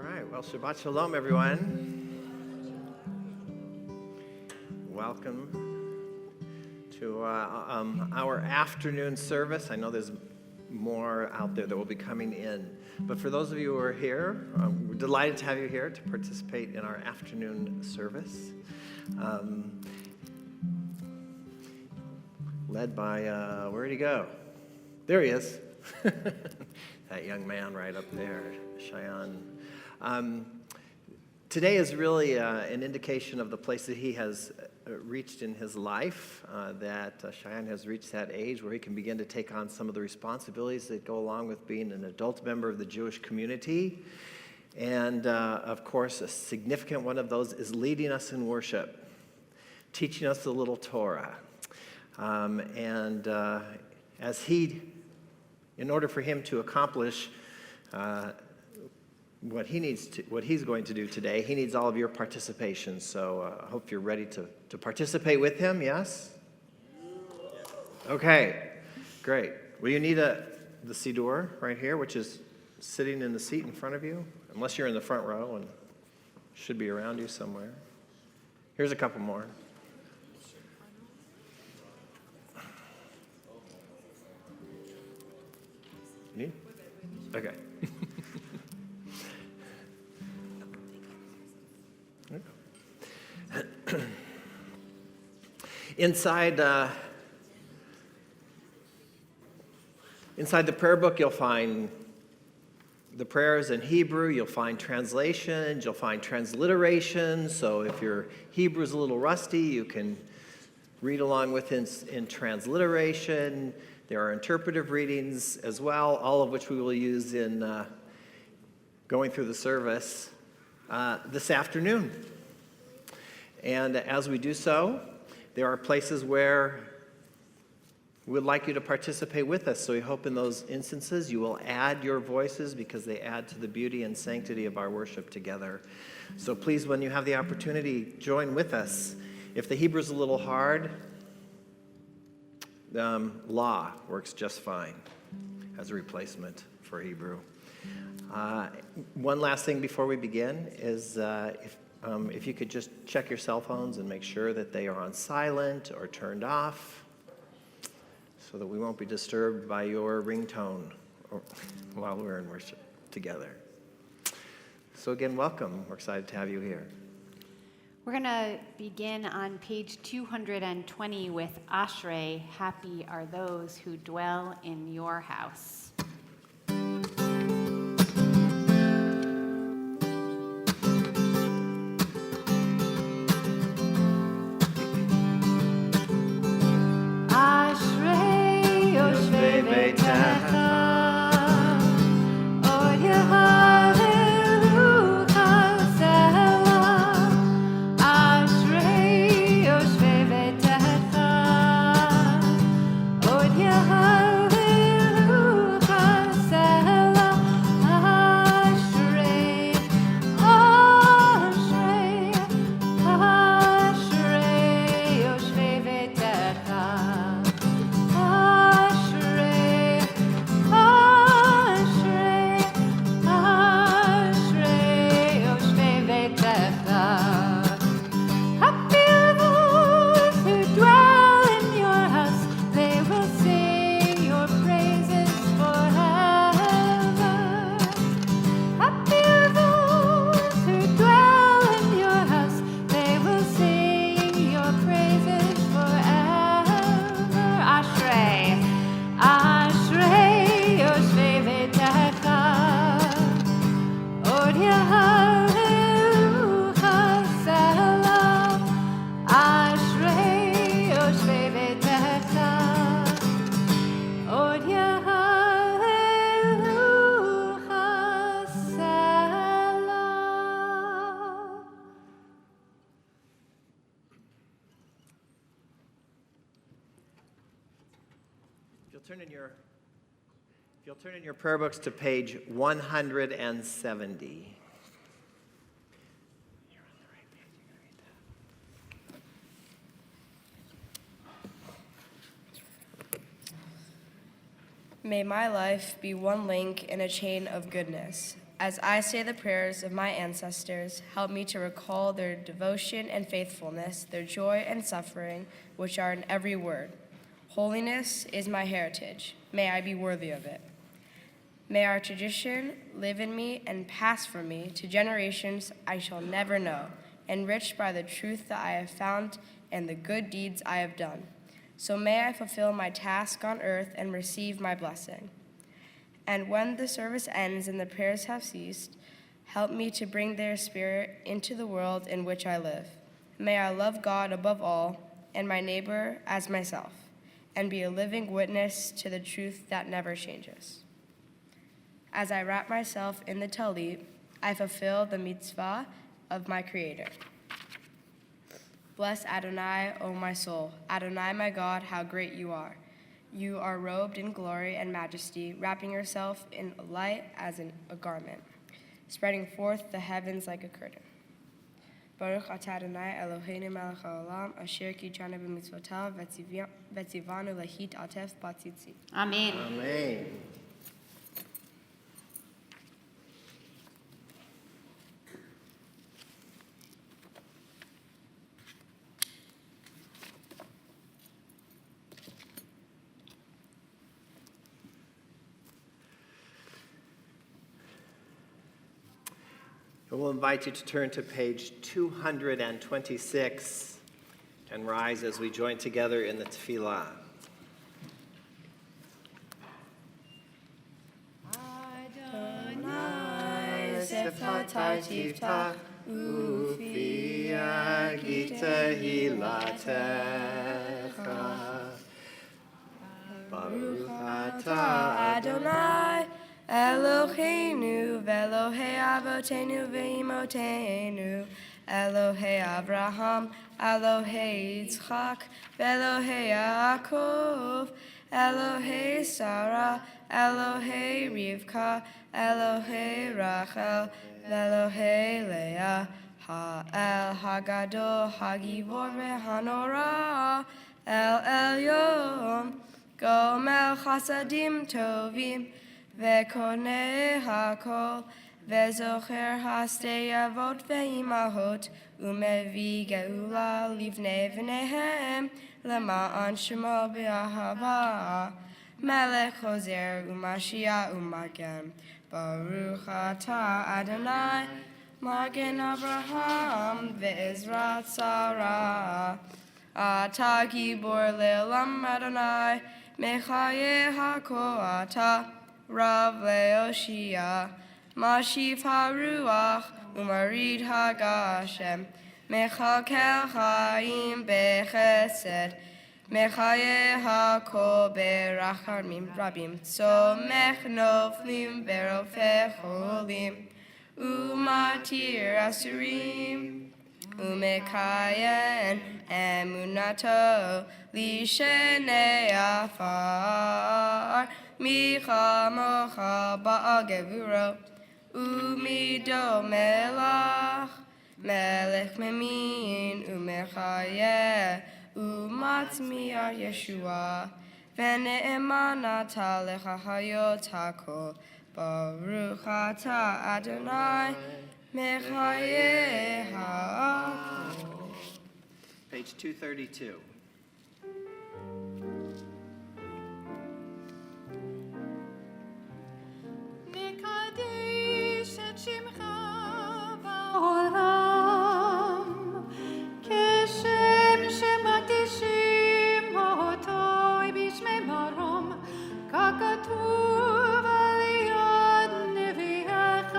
right, well, Shabbat Shalom, everyone. Welcome to our afternoon service. I know there's more out there that will be coming in. But for those of you who are here, we're delighted to have you here to participate in our afternoon service. Led by, where'd he go? There he is. That young man right up there, Shayan. Today is really an indication of the place that he has reached in his life, that Shayan has reached that age where he can begin to take on some of the responsibilities that go along with being an adult member of the Jewish community. And of course, a significant one of those is leading us in worship, teaching us the little Torah. In order for him to accomplish what he's going to do today, he needs all of your participation. So I hope you're ready to participate with him, yes? Okay, great. Well, you need the siddur right here, which is sitting in the seat in front of you, unless you're in the front row and should be around you somewhere. Here's a couple more. You need? Okay. Inside the prayer book, you'll find the prayers in Hebrew. You'll find translations. You'll find transliterations. So if your Hebrew is a little rusty, you can read along with in transliteration. There are interpretive readings as well, all of which we will use in going through the service this afternoon. And as we do so, there are places where we would like you to participate with us. So we hope in those instances you will add your voices because they add to the beauty and sanctity of our worship together. So please, when you have the opportunity, join with us. If the Hebrew's a little hard, law works just fine as a replacement for Hebrew. One last thing before we begin is if you could just check your cell phones and make sure that they are on silent or turned off so that we won't be disturbed by your ringtone while we're in worship together. So again, welcome. We're excited to have you here. We're going to begin on page 220 with Ashrei, happy are those who dwell in your house. Ashrei yoshvei beitecha, od yehalelu chasela. Ashrei yoshvei beitecha, od yehalelu chasela. Ashrei, ashrei, ashrei yoshvei beitecha. Ashrei, ashrei, ashrei yoshvei beitecha. Happy are those who dwell in your house, they will sing your praises forever. Happy are those who dwell in your house, they will sing your praises forever. Ashrei, ashrei yoshvei beitecha, od yehalelu chasela. Ashrei yoshvei beitecha, od yehalelu chasela. If you'll turn in your prayer books to page 170. You're on the right page. You can read that. May my life be one link in a chain of goodness. As I say the prayers of my ancestors, help me to recall their devotion and faithfulness, their joy and suffering, which are in every word. Holiness is my heritage. May I be worthy of it. May our tradition live in me and pass from me to generations I shall never know, enriched by the truth that I have found and the good deeds I have done. So may I fulfill my task on earth and receive my blessing. And when the service ends and the prayers have ceased, help me to bring their spirit into the world in which I live. May I love God above all and my neighbor as myself, and be a living witness to the truth that never changes. As I wrap myself in the talit, I fulfill the mitzvah of my Creator. Bless Adonai, O my soul. Adonai, my God, how great you are. You are robed in glory and majesty, wrapping yourself in light as in a garment, spreading forth the heavens like a curtain. Baruch atah Adonai Eloheinu melech haolam, asher kitchanu b'mitzvotav v'tzivanu lahit atef b'tzitzit. Amen. Amen. I will invite you to turn to page 226 and rise as we join together in the tefillah. Adonai sefatai tiftach ufi agita hilatecha. Baruch atah Adonai Eloheinu ve'Elohei avotenu ve'imotenu, Elohei Abraham, Elohei Yitzchak, ve'Elohei Yaakov, Elohei Sarah, Elohei Rivka, Elohei Rachel, ve'Elohei Leah, Ha'el Hagadol, Hagivor ve'Hanora, El Elyon, Gomel Chasadim Tovim, Ve'koneh hakol, ve'zocher hasdei avot ve'imahot, umevi geula livnei v'nehem, lema'an shemo b'ahava, melech hozer u'mashiach u'magen, baruch atah Adonai, magen Abraham ve'ezrat Sarah, atah gibor le'olam Adonai, mechaye hakol atah, Rav Leoshia, Mashiv HaRuach, Umarid HaGashem, Mechakel Chaim Bechesed, Mechaye HaKol Berachamim Rabim, Tzomech Noflim Berofeh Cholim, Umatir Asurim, Umekayen Emunato, Lishenei Afar, Micha mocha ba'al gevuro, umido melach, melech memin, umechayeh, umatzmiah Yeshua, ve'ne'emanata lecha hayot hakol, baruch atah Adonai, mechayeh hakol. Page 232. נקדש את שמך בעולם, כשם שמקדישים אותו בשמי מרום, ככתוב על יד נביאך,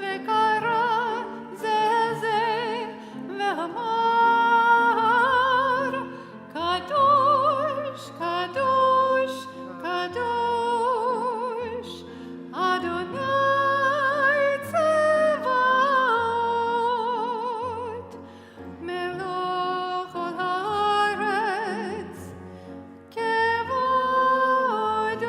וקרא זה ואמר, קדוש, קדוש, קדוש, אדוני צבאות, מלוך כל הארץ, כבודו.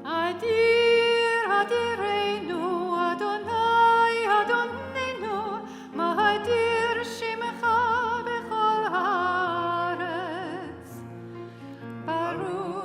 אדיר, אדירנו, אדוני, אדוננו, מאדיר שמך בכל הארץ. ברוך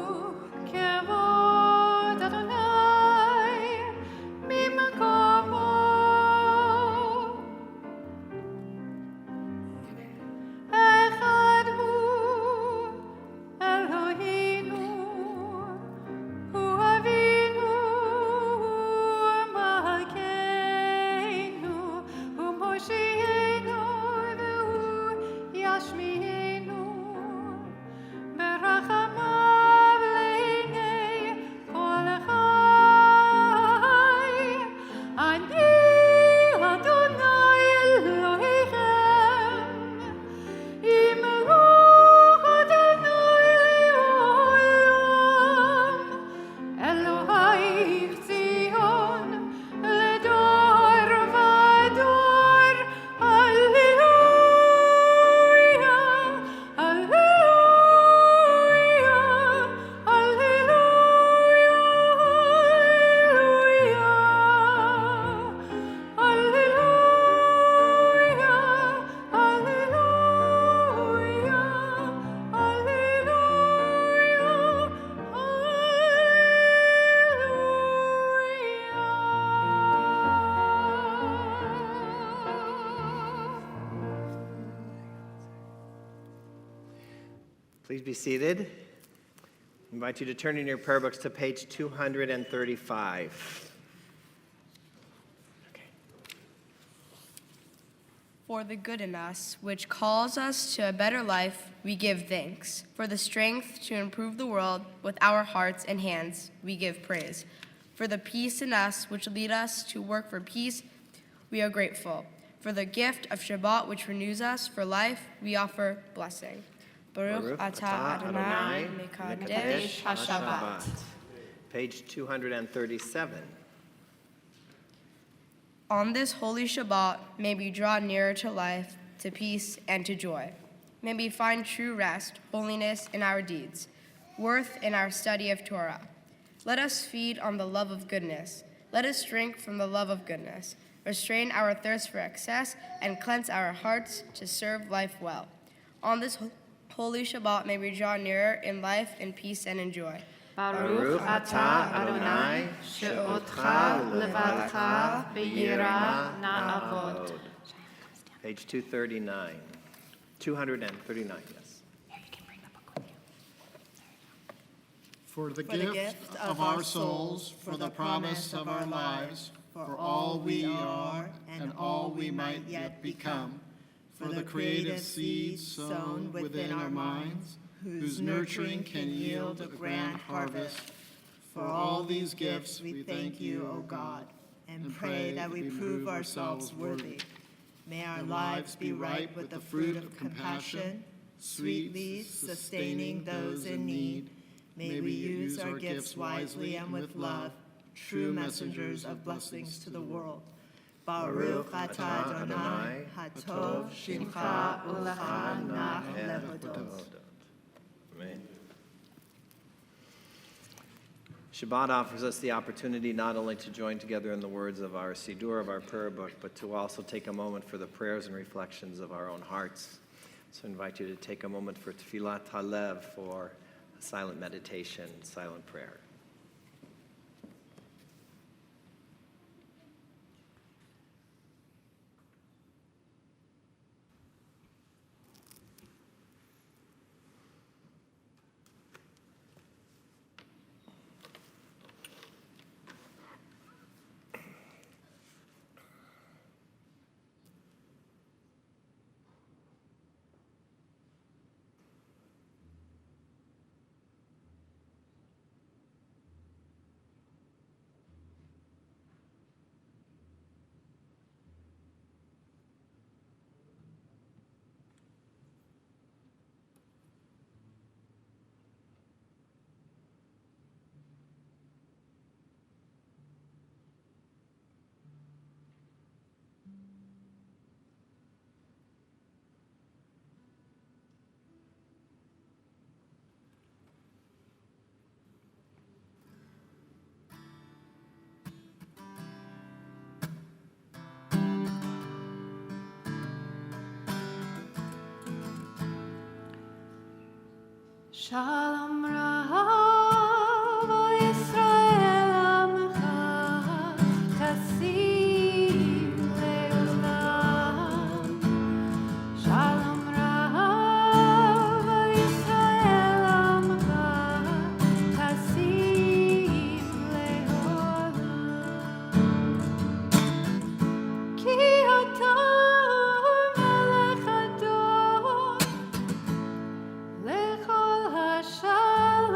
Please be seated. I invite you to turn in your prayer books to page 235. For the good in us, which calls us to a better life, we give thanks. For the strength to improve the world with our hearts and hands, we give praise. For the peace in us, which lead us to work for peace, we are grateful. For the gift of Shabbat, which renews us for life, we offer blessing. Baruch atah Adonai mekadesh hashabbat. Page 237. On this holy Shabbat, may we draw nearer to life, to peace, and to joy. May we find true rest, holiness in our deeds, worth in our study of Torah. Let us feed on the love of goodness. Let us drink from the love of goodness. Restrain our thirst for excess and cleanse our hearts to serve life well. On this holy Shabbat, may we draw nearer in life, in peace, and in joy. Baruch atah Adonai, she'otcha levadcha b'yirah na'avod. Page 239. 239, yes. Here, you can bring the book with you. For the gift of our souls, for the promise of our lives, for all we are and all we might yet become, for the creative seeds sown within our minds, whose nurturing can yield a grand harvest. For all these gifts we thank you, O God, and pray that we prove ourselves worthy. May our lives be ripe with the fruit of compassion, sweetly sustaining those in need. May we use our gifts wisely and with love, true messengers of blessings to the world. Baruch atah Adonai, hatov shimcha ulecha nach levodot. Amen. Shabbat offers us the opportunity not only to join together in the words of our Siddur, of our prayer book, but to also take a moment for the prayers and reflections of our own hearts. So I invite you to take a moment for Tfilat Halev, for a silent meditation, silent prayer. Shalom Rav Yisrael Amcha Tasim Leolam. Shalom Rav Yisrael Amcha Tasim Leolam. Ki Ata Melech Adon Lechol Hashalom.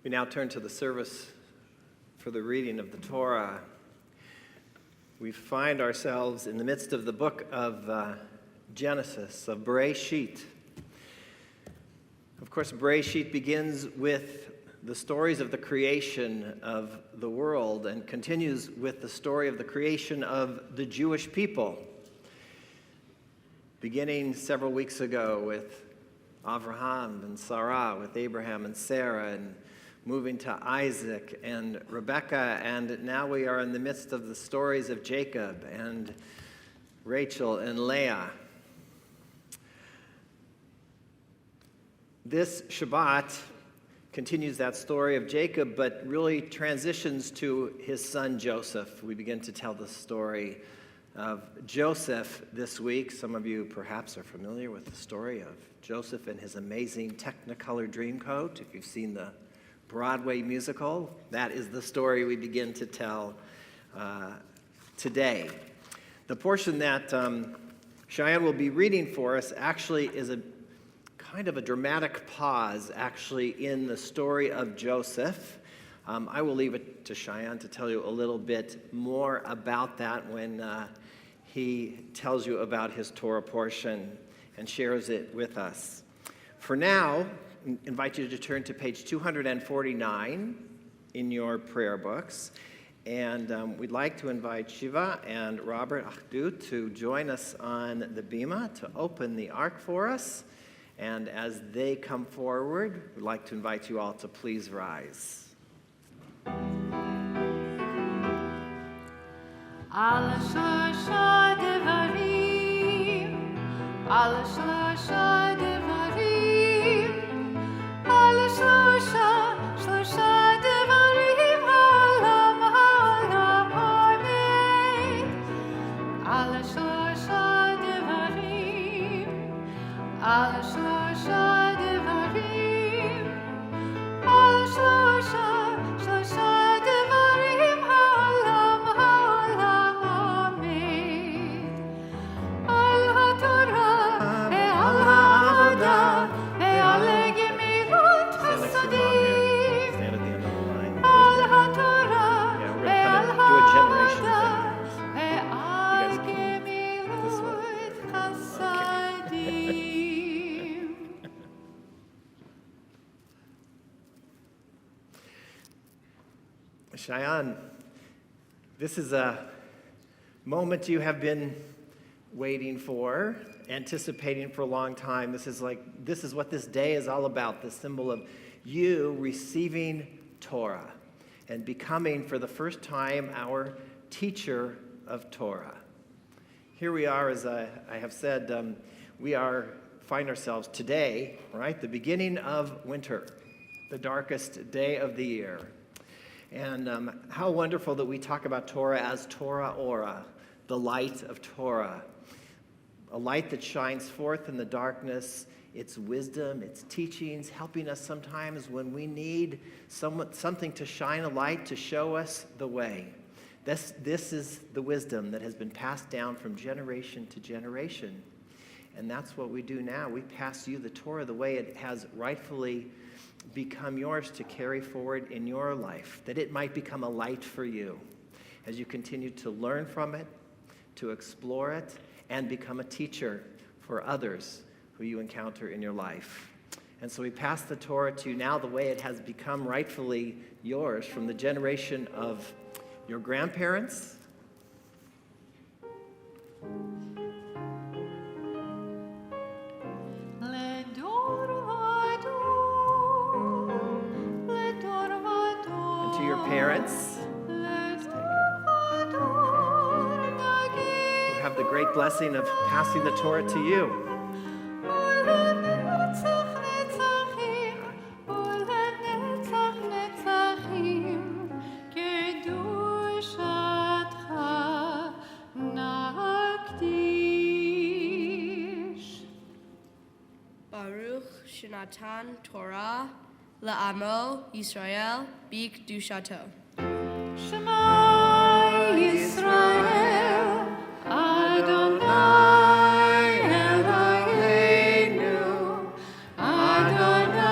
We now turn to the service for the reading of the Torah. We find ourselves in the midst of the book of Genesis, of Bereshit. Of course, Bereshit begins with the stories of the creation of the world and continues with the story of the creation of the Jewish people, beginning several weeks ago with Avraham and Sarah, with Abraham and Sarah, and moving to Isaac and Rebekah, and now we are in the midst of the stories of Jacob and Rachel and Leah. This Shabbat continues that story of Jacob, but really transitions to his son Joseph. We begin to tell the story of Joseph this week. Some of you perhaps are familiar with the story of Joseph and his amazing Technicolor Dreamcoat. If you've seen the Broadway musical, that is the story we begin to tell today. The portion that Shayan will be reading for us actually is a kind of a dramatic pause actually in the story of Joseph. I will leave it to Shayan to tell you a little bit more about that when he tells you about his Torah portion and shares it with us. For now, I invite you to turn to page 249 in your prayer books. And we'd like to invite Shiva and Robert Achdut to join us on the bima to open the ark for us. And as they come forward, we'd like to invite you all to please rise. על שלושה דברים, על שלושה דברים, על שלושה דברים, העולם עומד. על שלושה דברים, על שלושה דברים, על שלושה דברים, העולם עומד. על התורה ועל העבודה ועל גמילות חסדים. Stand at the end of the line. על התורה Yeah, we're ועל going to do a generation העבודה thing. ועל You guys this way. גמילות חסדים. Shayan, this is a moment you have been waiting for, anticipating for a long time. This is what this day is all about, the symbol of you receiving Torah and becoming for the first time our teacher of Torah. Here we are, as I have said, find ourselves today, right, the beginning of winter, the darkest day of the year. And how wonderful that we talk about Torah as Torah Ora, the light of Torah, a light that shines forth in the darkness, its wisdom, its teachings, helping us sometimes when we need something to shine a light to show us the way. This is the wisdom that has been passed down from generation to generation. And that's what we do now. We pass you the Torah the way it has rightfully become yours to carry forward in your life, that it might become a light for you as you continue to learn from it, to explore it, and become a teacher for others who you encounter in your life. And so we pass the Torah to you now the way it has become rightfully yours from the generation of your grandparents, and to your parents, who have the great blessing of passing the Torah to you. Baruch Shenatan Torah La'amo Yisrael B'Kedushato. Shema Yisrael, Adonai Eloheinu, Adonai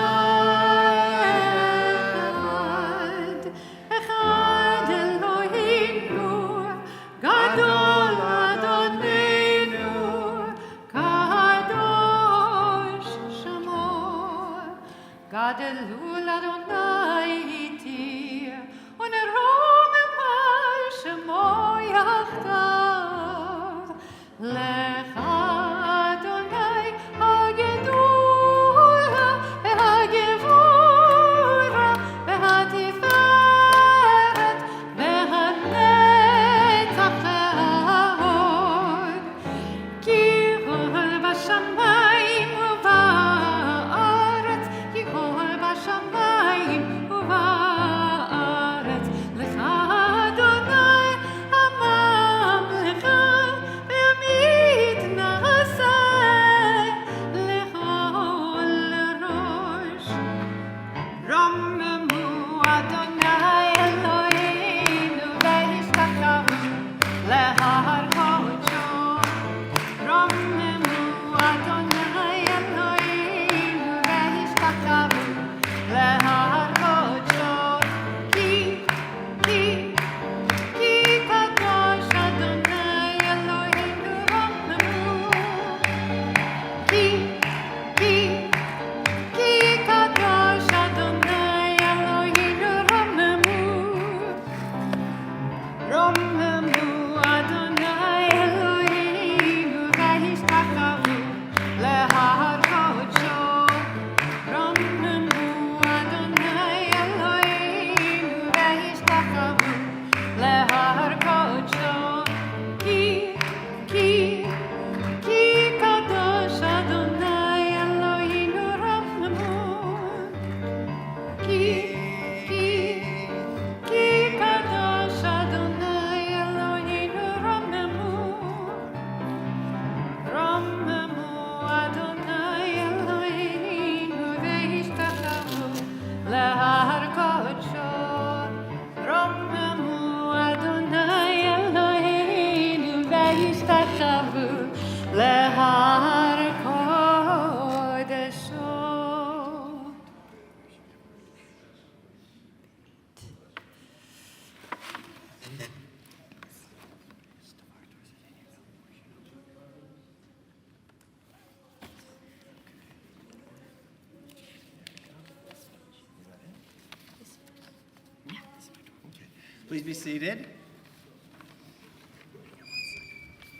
Please be seated.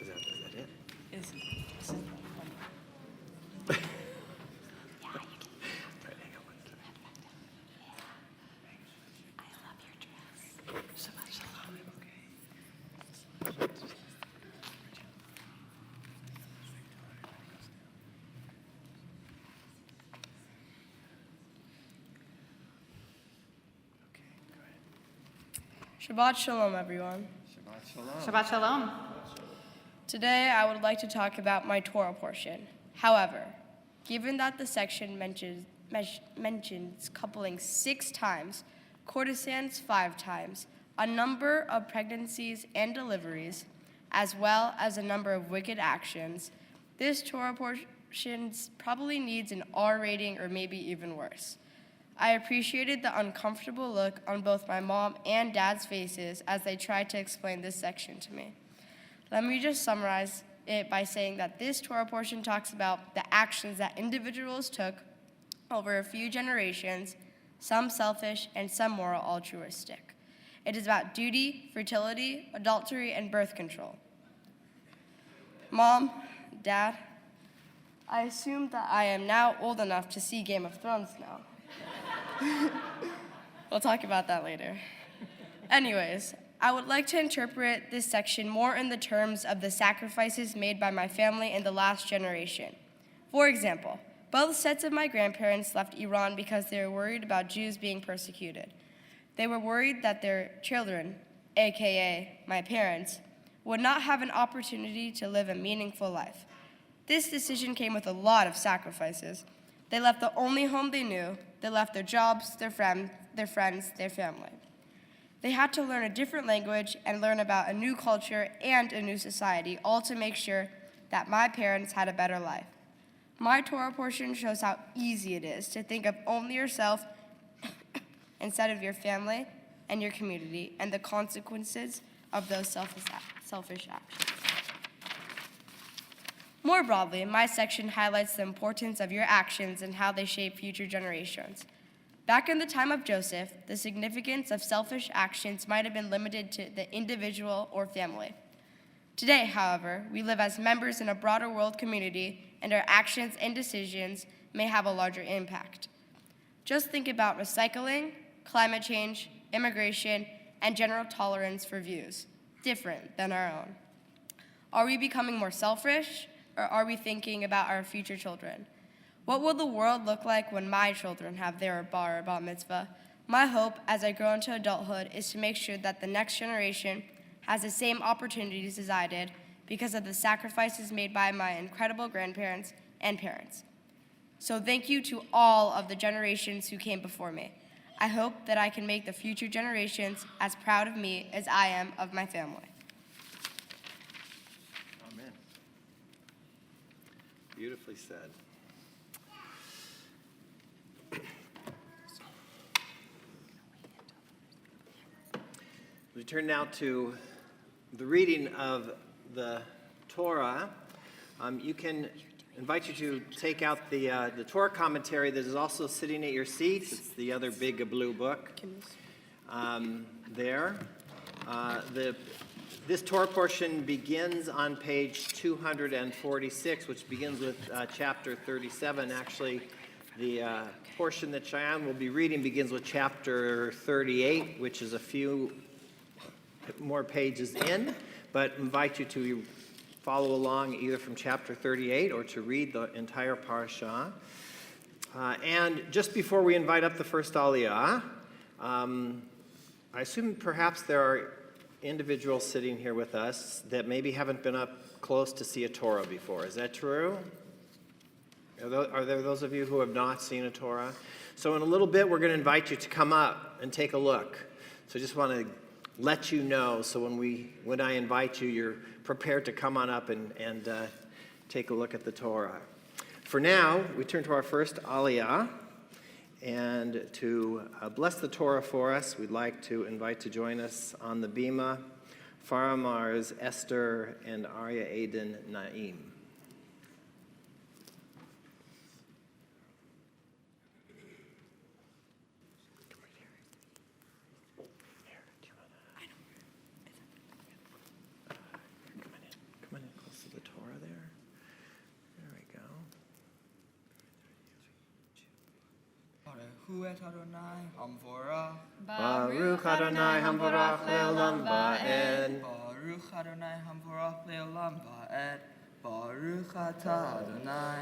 Is that it? Shabbat Shalom, everyone. Shabbat Shalom. Today, I would like to talk about my Torah portion. However, given that the section mentions coupling 6 times, courtesans 5 times, a number of pregnancies and deliveries, as well as a number of wicked actions, this Torah portion probably needs an R rating or maybe even worse. I appreciated the uncomfortable look on both my mom and dad's faces as they tried to explain this section to me. Let me just summarize it by saying that this Torah portion talks about the actions that individuals took over a few generations, some selfish and some moral altruistic. It is about duty, fertility, adultery, and birth control. Mom, Dad, I assume that I am now old enough to see Game of Thrones now. We'll talk about that later. Anyways, I would like to interpret this section more in the terms of the sacrifices made by my family in the last generation. For example, both sets of my grandparents left Iran because they were worried about Jews being persecuted. They were worried that their children, aka my parents, would not have an opportunity to live a meaningful life. This decision came with a lot of sacrifices. They left the only home they knew. They left their jobs, their friends, their family. They had to learn a different language and learn about a new culture and a new society, all to make sure that my parents had a better life. My Torah portion shows how easy it is to think of only yourself instead of your family and your community and the consequences of those selfish actions. More broadly, my section highlights the importance of your actions and how they shape future generations. Back in the time of Joseph, the significance of selfish actions might have been limited to the individual or family. Today, however, we live as members in a broader world community, and our actions and decisions may have a larger impact. Just think about recycling, climate change, immigration, and general tolerance for views different than our own. Are we becoming more selfish? Or are we thinking about our future children? What will the world look like when my children have their bar or bat mitzvah? My hope as I grow into adulthood is to make sure that the next generation has the same opportunities as I did because of the sacrifices made by my incredible grandparents and parents. So thank you to all of the generations who came before me. I hope that I can make the future generations as proud of me as I am of my family. Beautifully said. We turn now to the reading of the Torah. Invite you to take out the Torah commentary that is also sitting at your seats. It's the other big blue book there. This Torah portion begins on page 246, which begins with chapter 37. Actually, the portion that Shayan will be reading begins with chapter 38, which is a few more pages in, but invite you to follow along either from chapter 38 or to read the entire parasha. And just before we invite up the first aliyah, I assume perhaps there are individuals sitting here with us that maybe haven't been up close to see a Torah before. Is that true? Are there those of you who have not seen a Torah? So in a little bit, we're going to invite you to come up and take a look. So just want to let you know, so when I invite you, you're prepared to come on up and take a look at the Torah. For now, we turn to our first aliyah, And to bless the Torah for us, we'd like to invite to join us on the Bima, Faramars, Esther, and Arya Aiden Naeim. Come on in close to the Torah there. There we go. Baruch Adonai Hamvorach. Baruch Adonai Hamvorach Le'olam Va'ed. Baruch Adonai Hamvorach Le'olam Va'ed. Baruch Atah Adonai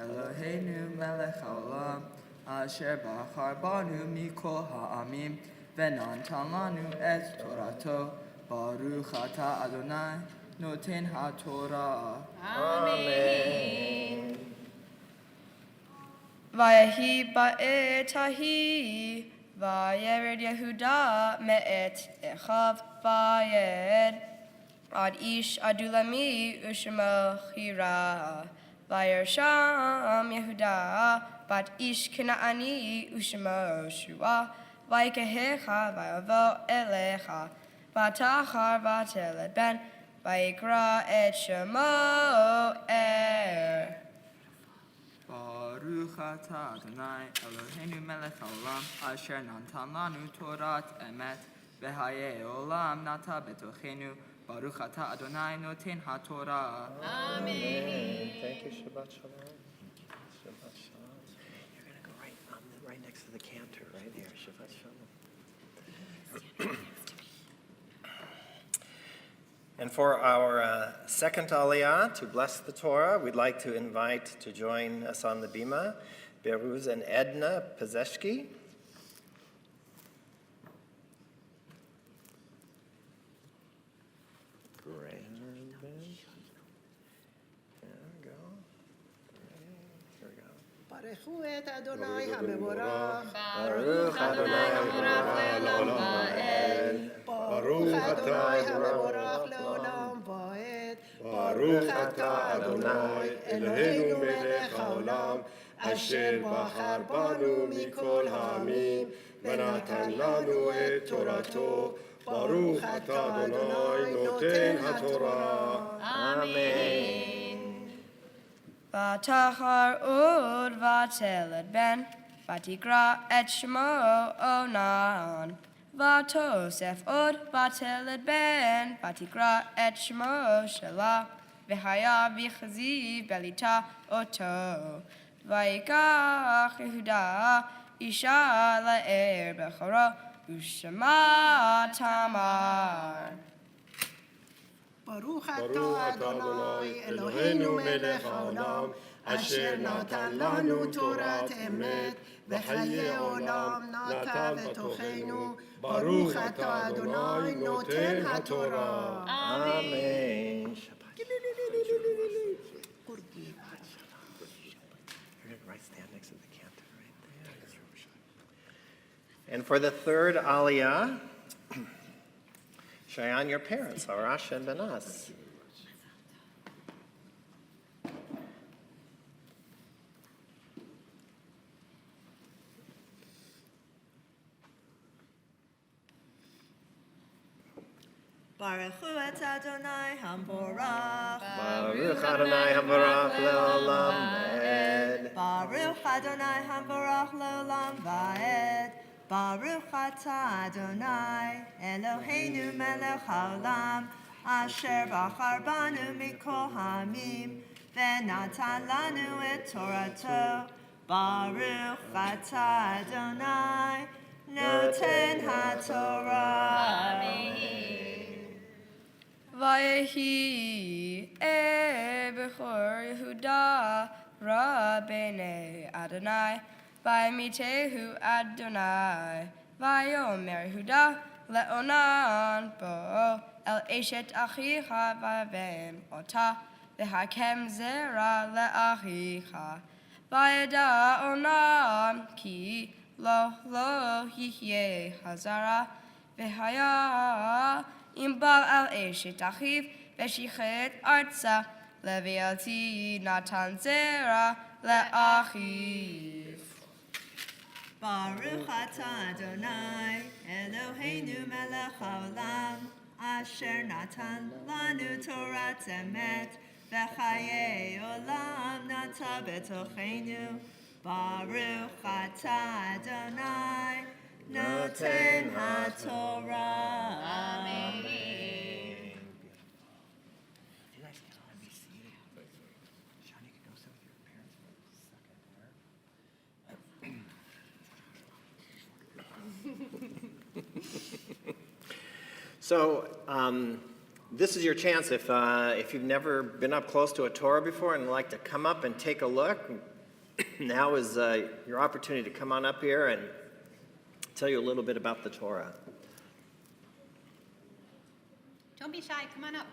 Eloheinu Melech Haolam Asher Bachar Banu Mikol Ha'amim V'natan Lanu Et Torato. Baruch Atah Adonai Noten HaTorah. Amen. Vayehi ba'et hahi, vayered Yehuda me'et echav vayed. Ad ish adulami ushemo chira. Vayer sham Yehuda, bat ish Kanaani ushemo shua. Vayekehecha vayavo elecha. Vatachar vateled ben, vayikra et shemo Baruch atah Adonai Eloheinu melech haolam asher natan lanu Torat emet v'hayei olam nata betochenu Baruch atah Adonai noten haTorah. Amen. Thank you. Shabbat shalom. Shabbat shalom. You're going to go right next to the cantor, right here. Shabbat shalom. And for our second aliyah, to bless the Torah, we'd like to invite to join us on the Bima, Beruz and Edna Pezeshki. Great. There we go. Here we go. ברכו את אדוני המבורך, Baruch Adonai Hamvorach Le'olam Va'ed. ברוך אדוני המבורך לעולם ועד, ברוך אתה אדוני אלוהינו מלך העולם אשר בחר בנו מכל העמים ונתן לנו את תורתו ברוך אתה אדוני נותן התורה. Amen. Vatachar ud vateled ben, vatikra et shmo onan. Vatosef ud vateled ben, vatikra et shmo shela. V'haya v'chziv belita oto. Vayikach Yehuda isha la'er bechoro ushema tamar. ברוך אתה אדוני אלוהינו מלך העולם, אשר נתן לנו תורת אמת, וחיי עולם נטע בתוכנו, ברוך אתה אדוני נותן התורה. Amen. Shabbat shalom. You're going to stand next to the cantor right there. And for the third aliyah, Shayan, your parents, Arash and Benas. Baruch et Adonai Hamborach. Baruch Adonai Hamvorach Le'olam Va'ed. Baruch Adonai Hamborach Le'olam Va'ed. Baruch atah Adonai Eloheinu melech haolam asher bachar banu mikol ha'amim v'natan lanu et torato. Baruch atah Adonai noten haTorah. Vayehi bechor Yehuda Rabbeinu Adonai Vayimitehu Adonai Vayomer Yehuda Le'onan bo El Eshet Achicha Vavem Ota V'hakem Zera Le'achicha Vayada Onam Ki Lo Yihye Hazara V'haya Imbal Al Eshet Achiv V'shichet Artsa Leviati Natan Zera Le'achiv. Baruch atah Adonai, Eloheinu melech haolam, asher natan lanu Torat emet, v'chayei olam nata betochenu. Baruch atah Adonai, noten haTorah. Amen. You guys can all be seated. Shayan, you can go sit with your parents for a second there. So, this is your chance if you've never been up close to a Torah before and would like to come up and take a look. Now is your opportunity to come on up here and tell you a little bit about the Torah. Don't be shy, come on up.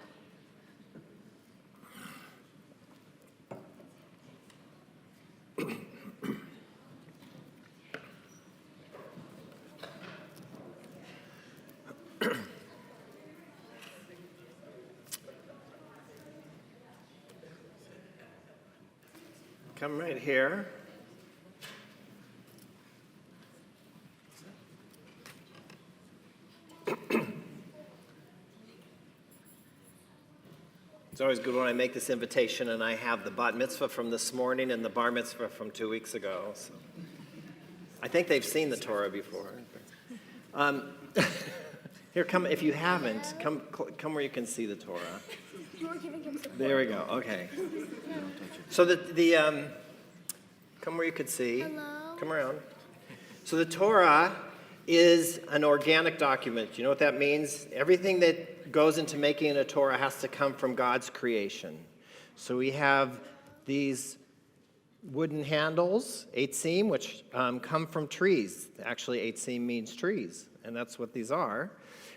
Come right here. It's always good when I make this invitation and I have the bat mitzvah from this morning and the bar mitzvah from 2 weeks ago. So I think they've seen the Torah before. Here, come, if you haven't, come where you can see the Torah. There we go, okay. So come where you could see. Hello. Come around. So the Torah is an organic document. You know what that means? Everything that goes into making a Torah has to come from God's creation. So we have these wooden handles, eitzim, which come from trees. Actually, eitzim means trees, and that's what these are.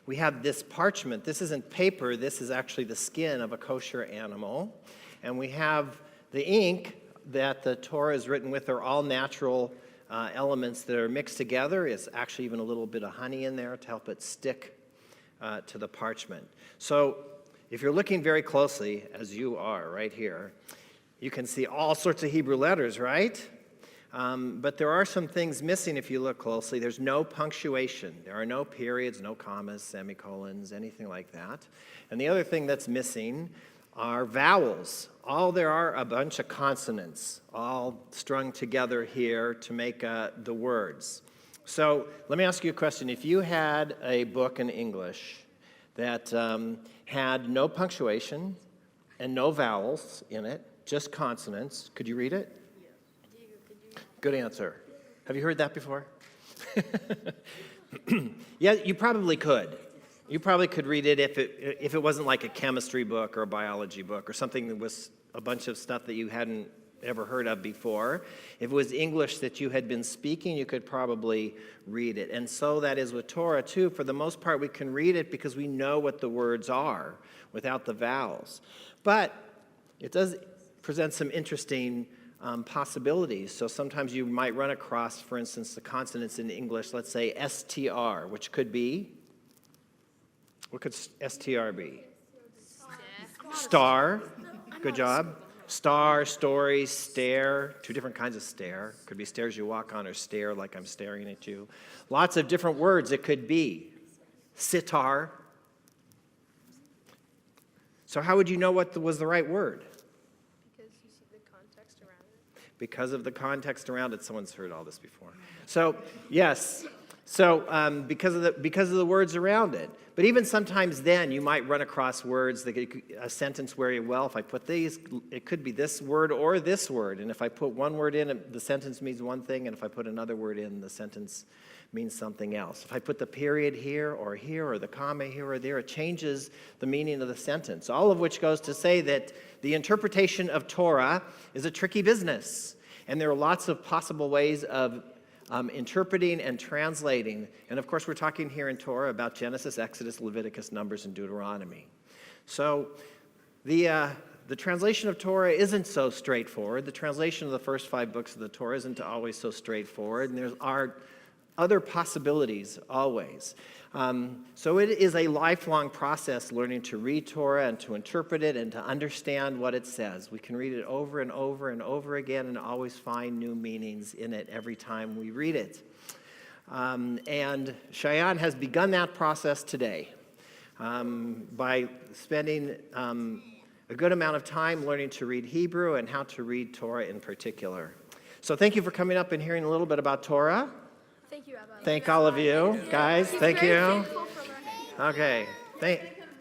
We have this parchment. This isn't paper. This is actually the skin of a kosher animal. And we have the ink that the Torah is written with. They're all natural elements that are mixed together. It's actually even a little bit of honey in there to help it stick to the parchment. So if you're looking very closely, as you are right here, you can see all sorts of Hebrew letters, right? But there are some things missing if you look closely. There's no punctuation. There are no periods, no commas, semicolons, anything like that. And the other thing that's missing are vowels. There are a bunch of consonants, all strung together here to make the words. So let me ask you a question. If you had a book in English that had no punctuation and no vowels in it, just consonants, could you read it? Good answer. Have you heard that before? Yeah, you probably could. You probably could read it if it wasn't like a chemistry book or a biology book or something that was a bunch of stuff that you hadn't ever heard of before. If it was English that you had been speaking, you could probably read it. And so that is with Torah too. For the most part, we can read it because we know what the words are without the vowels. But it does present some interesting possibilities. So sometimes you might run across, for instance, the consonants in English, let's say STR, which could be, what could STR be? Star. Good job. Star, story, stare, two different kinds of stare. Could be stairs you walk on or stare like I'm staring at you. Lots of different words it could be. Sitar. So how would you know what was the right word? Because you see the context around it. Because of the context around it. Someone's heard all this before. So, yes. So because of the words around it. But even sometimes then you might run across words, a sentence where, well, if I put these, it could be this word or this word. And if I put one word in, the sentence means one thing. And if I put another word in, the sentence means something else. If I put the period here or the comma here or there, it changes the meaning of the sentence. All of which goes to say that the interpretation of Torah is a tricky business. And there are lots of possible ways of interpreting and translating. And of course, we're talking here in Torah about Genesis, Exodus, Leviticus, Numbers, and Deuteronomy. So the translation of Torah isn't so straightforward. The translation of the first 5 books of the Torah isn't always so straightforward. And there are other possibilities always. So it is a lifelong process learning to read Torah and to interpret it and to understand what it says. We can read it over and over and over again and always find new meanings in it every time we read it. And Shayan has begun that process today by spending a good amount of time learning to read Hebrew and how to read Torah in particular. So thank you for coming up and hearing a little bit about Torah. Thank you, Rabbi. Thank all of you, guys. Thank you. Thankful for our Okay.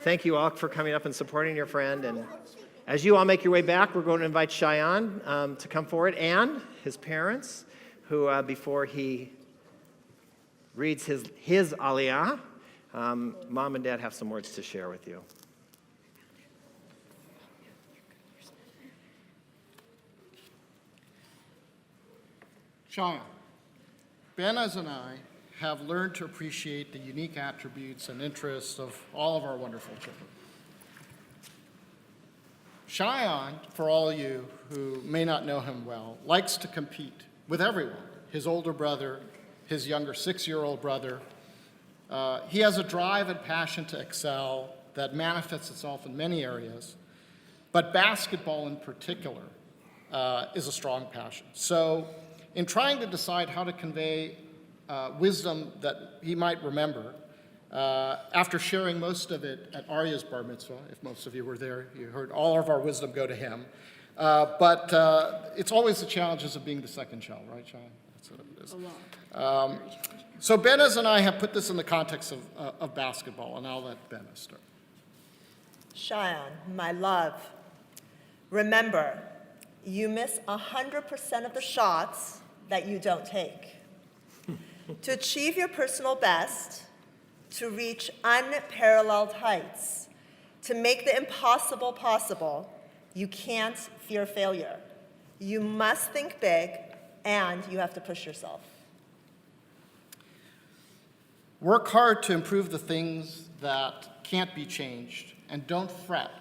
Thank you all for coming up and supporting your friend. And as you all make your way back, we're going to invite Shayan to come forward and his parents, who before he reads his aliyah, Mom and Dad have some words to share with you. Shayan, Benaz and I have learned to appreciate the unique attributes and interests of all of our wonderful children. Shayan, for all of you who may not know him well, likes to compete with everyone, his older brother, his younger 6-year-old brother. He has a drive and passion to excel that manifests itself in many areas, but basketball in particular is a strong passion. So in trying to decide how to convey wisdom that he might remember, after sharing most of it at Arya's bar mitzvah, if most of you were there, you heard all of our wisdom go to him. But it's always the challenges of being the second child, right, Shayan? That's what it is. So Benaz and I have put this in the context of basketball, and I'll let Benaz start. Shayan, my love, remember, you miss 100% of the shots that you don't take. To achieve your personal best, to reach unparalleled heights, to make the impossible possible, you can't fear failure. You must think big, and you have to push yourself. Work hard to improve the things that can't be changed, and don't fret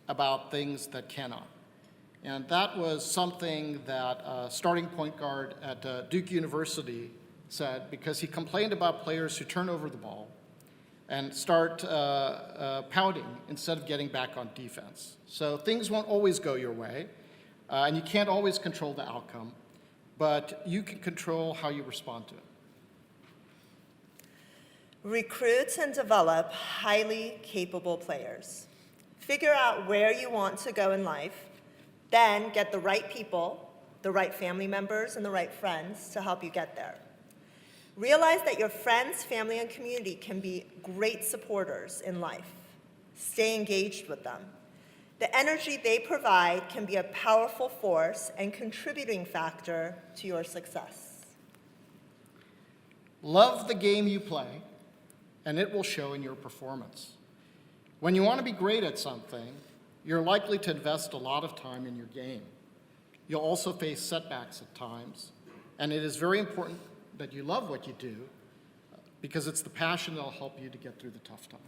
about things that cannot. And that was something that starting point guard at Duke University said, because he complained about players who turn over the ball and start pouting instead of getting back on defense. So things won't always go your way, and you can't always control the outcome, but you can control how you respond to it. Recruit and develop highly capable players. Figure out where you want to go in life, then get the right people, the right family members, and the right friends to help you get there. Realize that your friends, family, and community can be great supporters in life. Stay engaged with them. The energy they provide can be a powerful force and contributing factor to your success. Love the game you play, and it will show in your performance. When you want to be great at something, you're likely to invest a lot of time in your game. You'll also face setbacks at times, and it is very important that you love what you do, because it's the passion that'll help you to get through the tough times.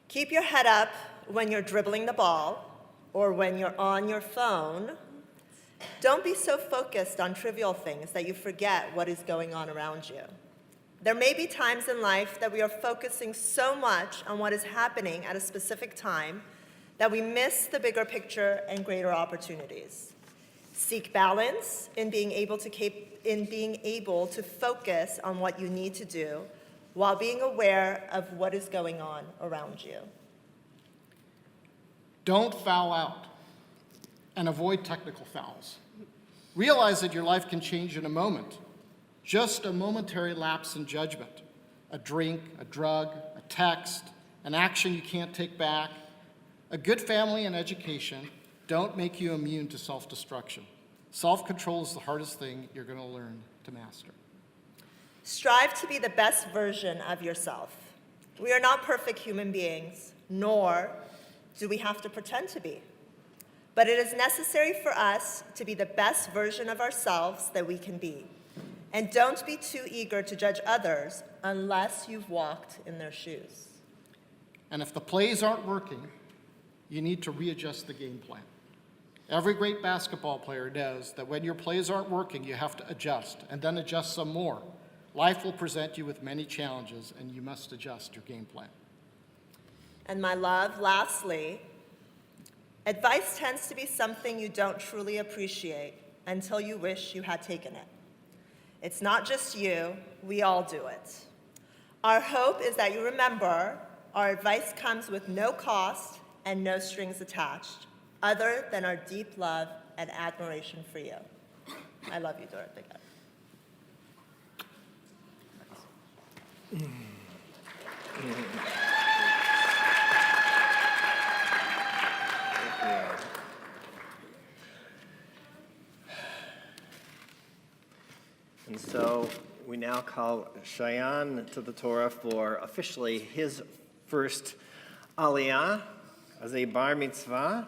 Keep your head up when you're dribbling the ball or when you're on your phone. Don't be so focused on trivial things that you forget what is going on around you. There may be times in life that we are focusing so much on what is happening at a specific time that we miss the bigger picture and greater opportunities. Seek balance in being able to focus on what you need to do while being aware of what is going on around you. Don't foul out and avoid technical fouls. Realize that your life can change in a moment. Just a momentary lapse in judgment, a drink, a drug, a text, an action you can't take back. A good family and education don't make you immune to self-destruction. Self-control is the hardest thing you're going to learn to master. Strive to be the best version of yourself. We are not perfect human beings, nor do we have to pretend to be. But it is necessary for us to be the best version of ourselves that we can be. And don't be too eager to judge others unless you've walked in their shoes. And if the plays aren't working, you need to readjust the game plan. Every great basketball player knows that when your plays aren't working, you have to adjust, and then adjust some more. Life will present you with many challenges, and you must adjust your game plan. And my love, lastly, advice tends to be something you don't truly appreciate until you wish you had taken it. It's not just you, we all do it. Our hope is that you remember our advice comes with no cost and no strings attached, other than our deep love and admiration for you. I love you, Dorothy. And so we now call Shayan to the Torah for officially his first aliyah as a bar mitzvah.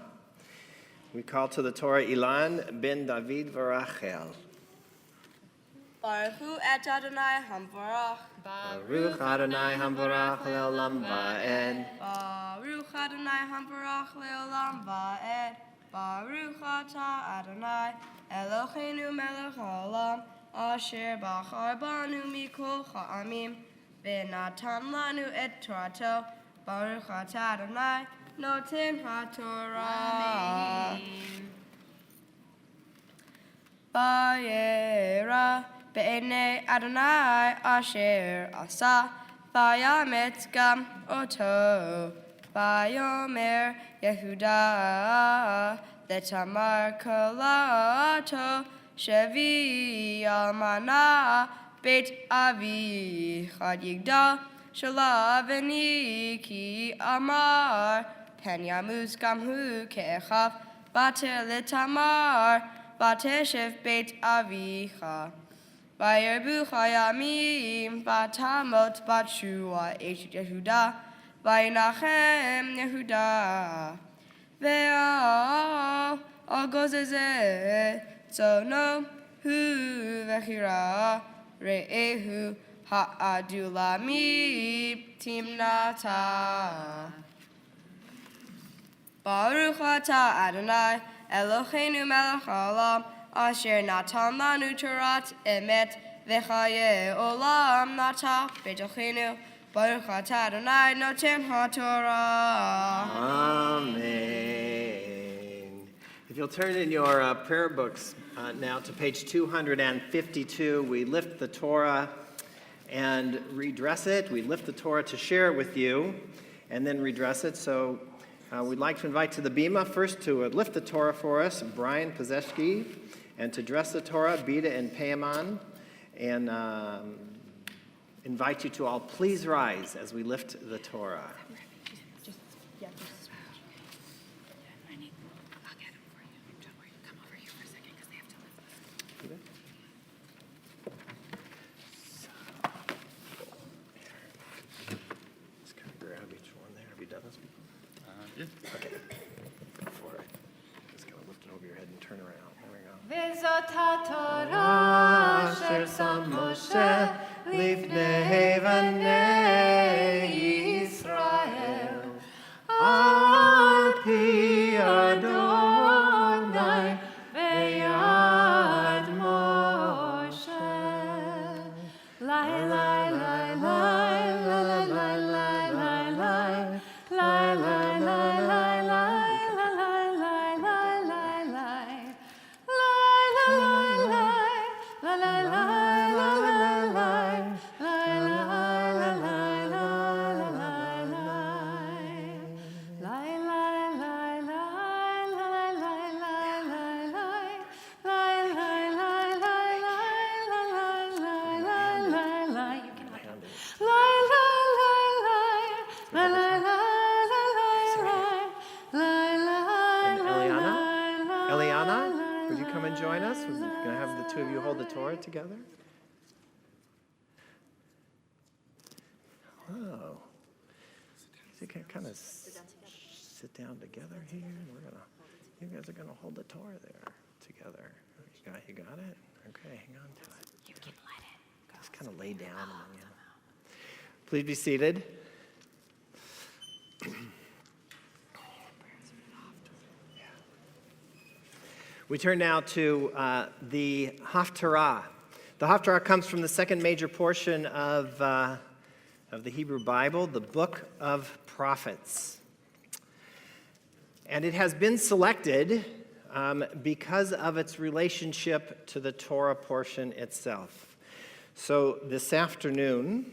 We call to the Torah Ilan ben David v'Rachel. Baruch hu et Adonai hamvarach. Baruch Adonai hamvarach le'olam va'ed. Baruch Adonai hamvarach le'olam va'ed. Baruch atah Adonai Eloheinu melech haolam asher bachar banu mikol ha'amim v'natan lanu et torato. Baruch atah Adonai noten ha'torah. Vayera be'enei Adonai asher asa vayamet gam oto vayomer Yehuda letamar kalato shevi almana beit avi chad yigdal shalaveni ki amar pen yamuz gam hu ke'echav bater letamar Vateshev beit avicha. Vayerbu chayamim vatamot batshua et Yehuda. Vaynachem Yehuda. Ve'al agozeze tzono hu vechira re'ehu ha'adulami timnata. Baruch atah Adonai Eloheinu melech haolam asher natan lanu torat emet v'chaye olam nata b'tochenu Baruch atah Adonai noten ha'torah. Amen. If you'll turn in your prayer books now to page 252, we lift the Torah and redress it. We lift the Torah to share it with you and then redress it. So we'd like to invite to the Bima first to lift the Torah for us, Brian Pazeshki, and to dress the Torah, Bida and Payaman, and invite you to all please rise as we lift the Torah. Just kind of grab each one there. Have you done this before? Okay, go for it. Just kind of lift it over your head and turn around. There we go. וזאת התורה אשר שם משה לפני בני ישראל על פי אדוני ביד משה. לי לי לי לי לי Eliana, would you come and join us? We're going to have the two of you hold the Torah together. Oh. You can kind of sit down together here, and you guys are going to hold the Torah there together. You got it? Okay, hang on to it. You can let it go. Just kind of lay down. Please be seated. We turn now to the Haftarah. The Haftarah comes from the second major portion of the Hebrew Bible, the Book of Prophets. And it has been selected because of its relationship to the Torah portion itself. So this afternoon,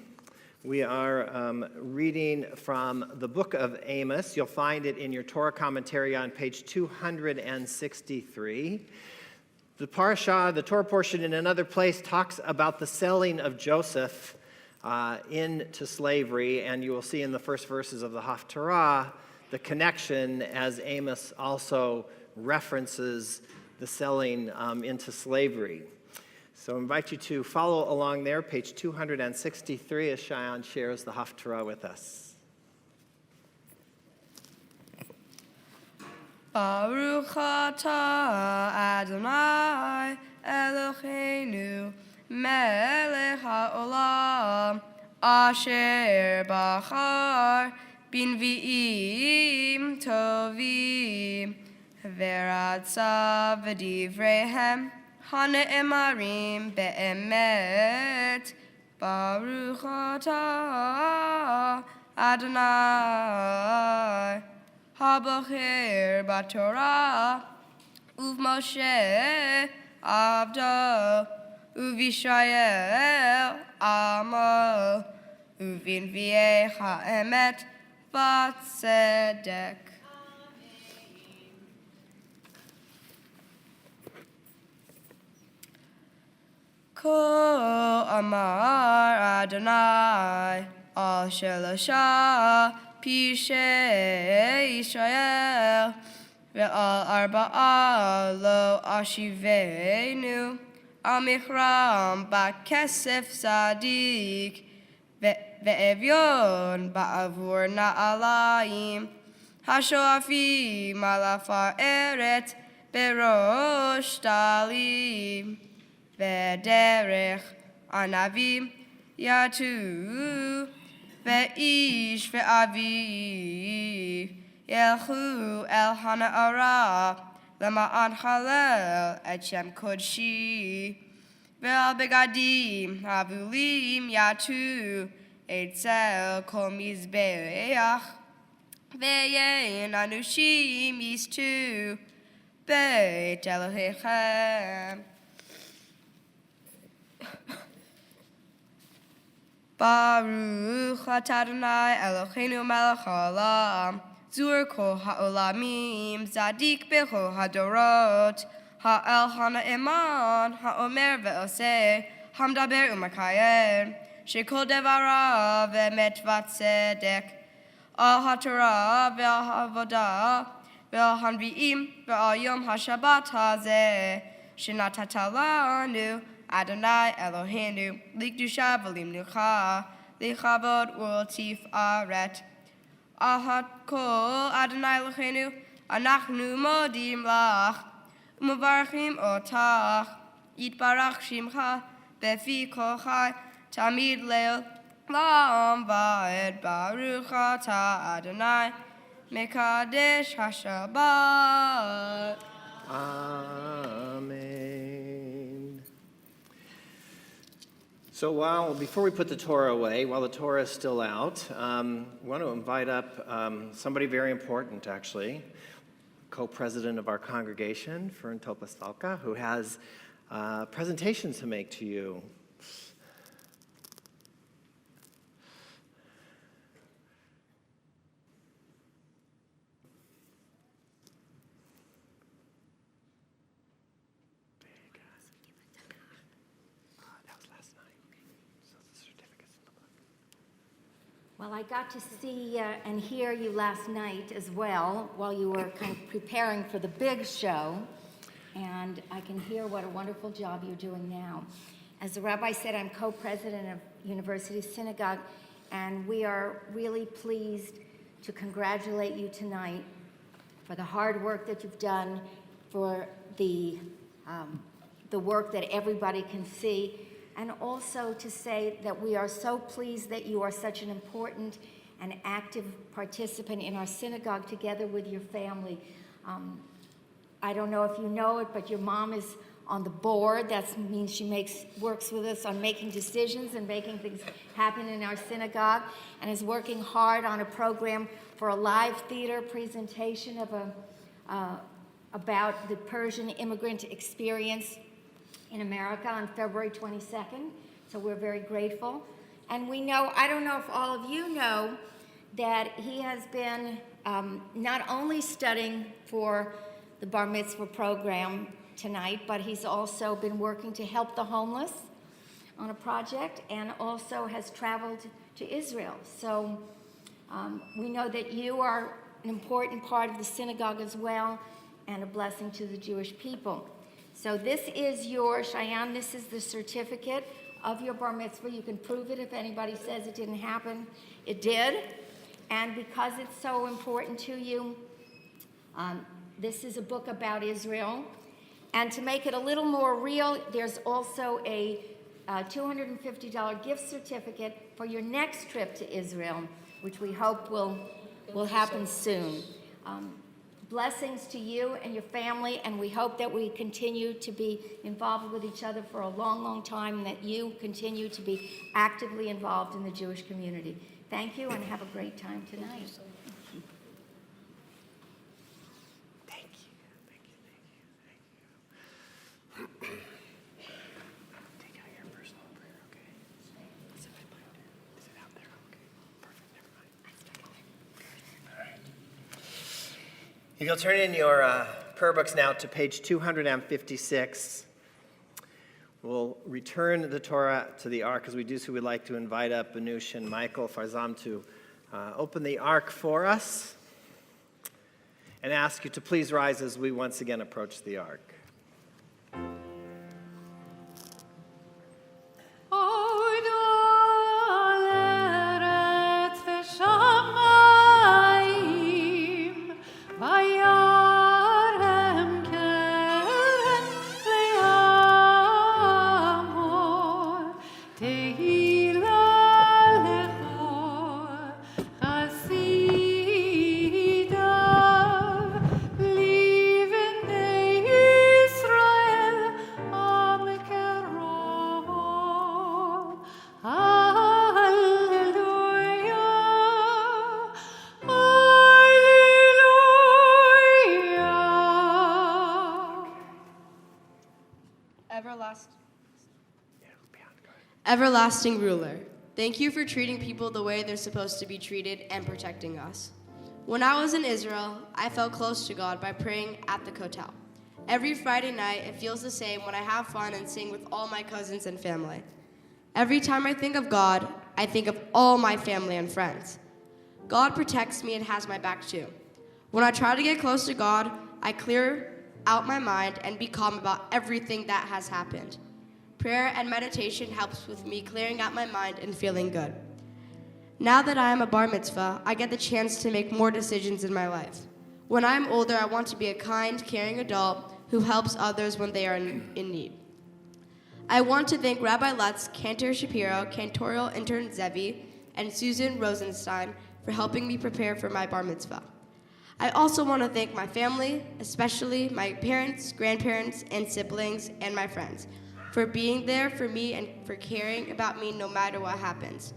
we are reading from the book of Amos. You'll find it in your Torah commentary on page 263. The parashah, the Torah portion in another place, talks about the selling of Joseph into slavery, and you will see in the first verses of the Haftarah the connection as Amos also references the selling into slavery. So I invite you to follow along there, page 263, as Shayan shares the Haftarah with us. Baruch atah Adonai Eloheinu melech haolam asher bachar b'nvi'im tovim v'ratza v'divreihem hane'emarim be'emet. Baruch atah Adonai Habacher b'Torah uv-Moshe avdo uv-Yisrael amo uv-Nvi'ei ha'emet v'tzedek. Ko amar Adonai al shelasha Pishei Israel ve'al arba'a lo ashivenu amikram ba'kesef sadik ve'evyon ba'avur na'alayim hashoafim alafar eret berosh talim ve'derech anavim yatu ve'ish ve'aviv yelchu el hana'ara lema'an halel et shem kodshi ve'al begadim havulim yatu etzel kol mizbeach ve'yein anushim yistu beit Elohechem. Baruch atah Adonai Eloheinu melech haolam zur kol ha'olamim zadik bechol hadorot ha'el hana'eman ha'omer ve'oseh hamdaber u'makayem shekol devarav emet v'tzedek al haTorah ve'al ha'avodah ve'al hanvi'im ve'al yom ha'shabbat hazeh shenatata lanu Adonai Eloheinu, likdusha v'limnucha, lichavod u'ltifaret. Al kol Adonai Eloheinu, anachnu modim lach, u'mevarchim otach, yitbarach shimcha, befi kol chai, tamid leil, la'am va'ed, baruch atah Adonai, mekadesh hashabbat. Amen. So before we put the Torah away, while the Torah is still out, I want to invite up somebody very important, actually, co-president of our congregation, Fern Topastalka, who has a presentation to make to you. Well, I got to see and hear you last night as well while you were kind of preparing for the big show, and I can hear what a wonderful job you're doing now. As the rabbi said, I'm co-president of University Synagogue, and we are really pleased to congratulate you tonight for the hard work that you've done, for the work that everybody can see, and also to say that we are so pleased that you are such an important and active participant in our synagogue together with your family. I don't know if you know it, but your mom is on the board. That means she works with us on making decisions and making things happen in our synagogue, and is working hard on a program for a live theater presentation of about the Persian immigrant experience in America on February 22nd. So we're very grateful. And we know, I don't know if all of you know, that he has been not only studying for the Bar Mitzvah program tonight, but he's also been working to help the homeless on a project, and also has traveled to Israel. So we know that you are an important part of the synagogue as well, and a blessing to the Jewish people. So this is your Shayan, this is the certificate of your bar mitzvah. You can prove it if anybody says it didn't happen. It did. And because it's so important to you, this is a book about Israel. And to make it a little more real, there's also a $250 gift certificate for your next trip to Israel, which we hope will happen soon. Blessings to you and your family, and we hope that we continue to be involved with each other for a long, long time, and that you continue to be actively involved in the Jewish community. Thank you, and have a great time tonight. Thank you. Take out your personal prayer, okay? Is it out there? Okay. Perfect. Never mind. All right. If you'll turn in your prayer books now to page 256, we'll return the Torah to the Ark. As we do so, we'd like to invite up Anush and Michael Farzam to open the Ark for us, and ask you to please rise as we once again approach the Ark. Everlasting ruler, thank you for treating people the way they're supposed to be treated and protecting us. When I was in Israel, I felt close to God by praying at the kotel. Every Friday night, it feels the same when I have fun and sing with all my cousins and family. Every time I think of God, I think of all my family and friends. God protects me and has my back too. When I try to get close to God, I clear out my mind and be calm about everything that has happened. Prayer and meditation helps with me clearing out my mind and feeling good. Now that I am a bar mitzvah, I get the chance to make more decisions in my life. When I'm older, I want to be a kind, caring adult who helps others when they are in need. I want to thank Rabbi Lutz, Cantor Shapiro, Cantorial Intern Zevi, and Susan Rosenstein for helping me prepare for my bar mitzvah. I also want to thank my family, especially my parents, grandparents, and siblings, and my friends, for being there for me and for caring about me no matter what happens.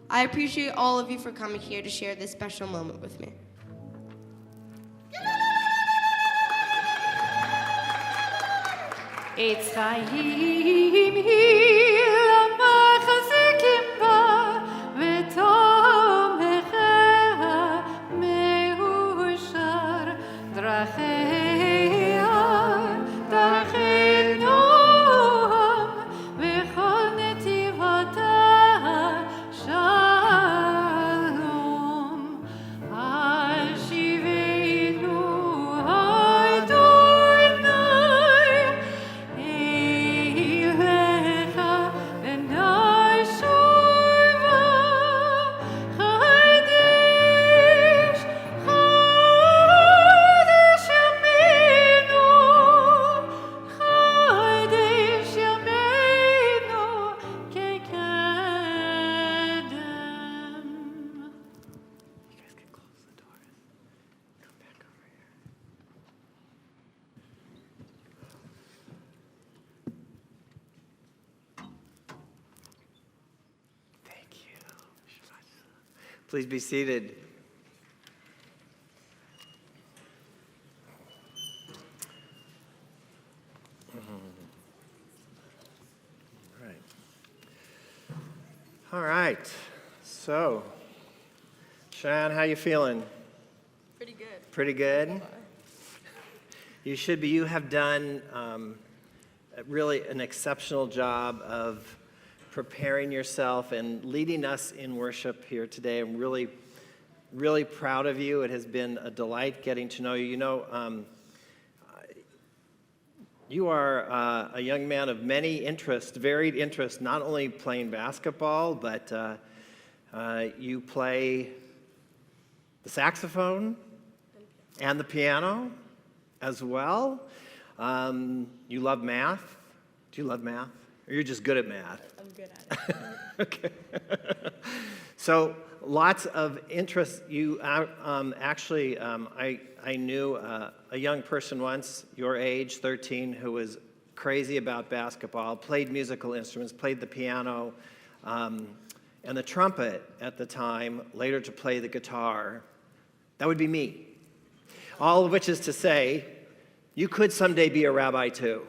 I appreciate all of you for coming here to share this special moment with me. Eitz Chaim hi lamachzikim ba v'tomechea meushar drachea drachei noam v'chol netivotah shalom Hashivenu Adonai Eilecha v'noshuva Chodesh Chodesh Yameinu Chodesh Yameinu Kekedem. You guys can close the doors. Come back over here. Thank you. Shabbat shalom. Please be seated. All right. Shayan, how you feeling? Pretty good. Pretty good? You should be. You have done really an exceptional job of preparing yourself and leading us in worship here today. I'm really, really proud of you. It has been a delight getting to know you. You know, you are a young man of many interests, varied interests, not only playing basketball, but you play the saxophone and the piano as well. You love math. Do you love math? Or you're just good at math? I'm good at it. Okay. So lots of interest. You actually, I knew a young person once, your age, 13, who was crazy about basketball, played musical instruments, played the piano, and the trumpet at the time, later to play the guitar. That would be me. All of which is to say, you could someday be a rabbi too.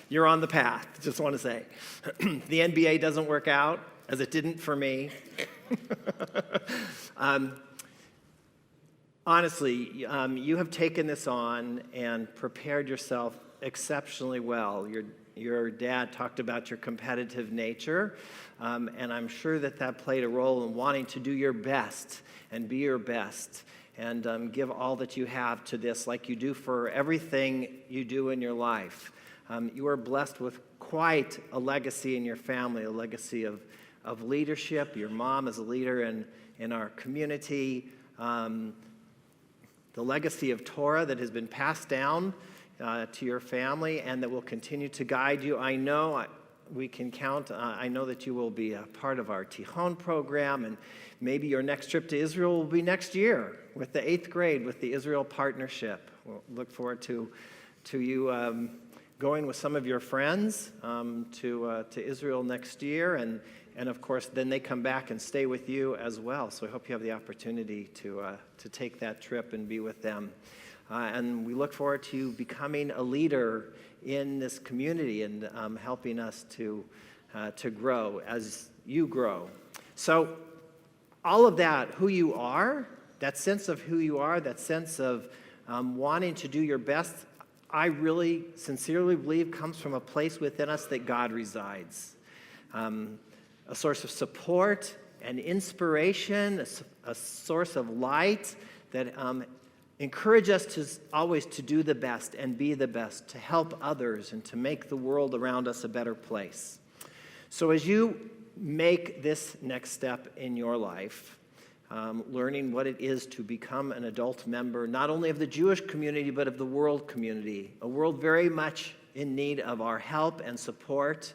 You're on the path, just want to say. The NBA doesn't work out, as it didn't for me. Honestly, you have taken this on and prepared yourself exceptionally well. Your dad talked about your competitive nature, and I'm sure that played a role in wanting to do your best and be your best and give all that you have to this, like you do for everything you do in your life. You are blessed with quite a legacy in your family, a legacy of leadership. Your mom is a leader in our community. The legacy of Torah that has been passed down to your family and that will continue to guide you. I know we can count. I know that you will be a part of our Tichon program, and maybe your next trip to Israel will be next year with the 8th grade, with the Israel Partnership. We'll look forward to you going with some of your friends to Israel next year, and of course, then they come back and stay with you as well. So I hope you have the opportunity to take that trip and be with them. And we look forward to you becoming a leader in this community and helping us to grow as you grow. So all of that, who you are, that sense of who you are, that sense of wanting to do your best, I really sincerely believe comes from a place within us that God resides. A source of support and inspiration, a source of light that encourage us to always to do the best and be the best, to help others and to make the world around us a better place. So as you make this next step in your life, learning what it is to become an adult member, not only of the Jewish community, but of the world community, a world very much in need of our help and support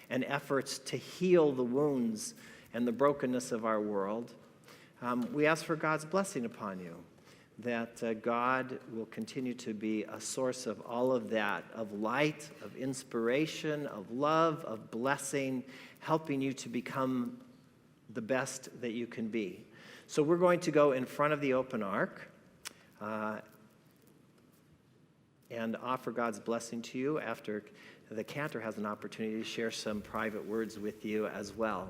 and efforts to heal the wounds and the brokenness of our world. We ask for God's blessing upon you, that God will continue to be a source of all of that, of light, of inspiration, of love, of blessing, helping you to become the best that you can be. So we're going to go in front of the open ark and offer God's blessing to you after the cantor has an opportunity to share some private words with you as well.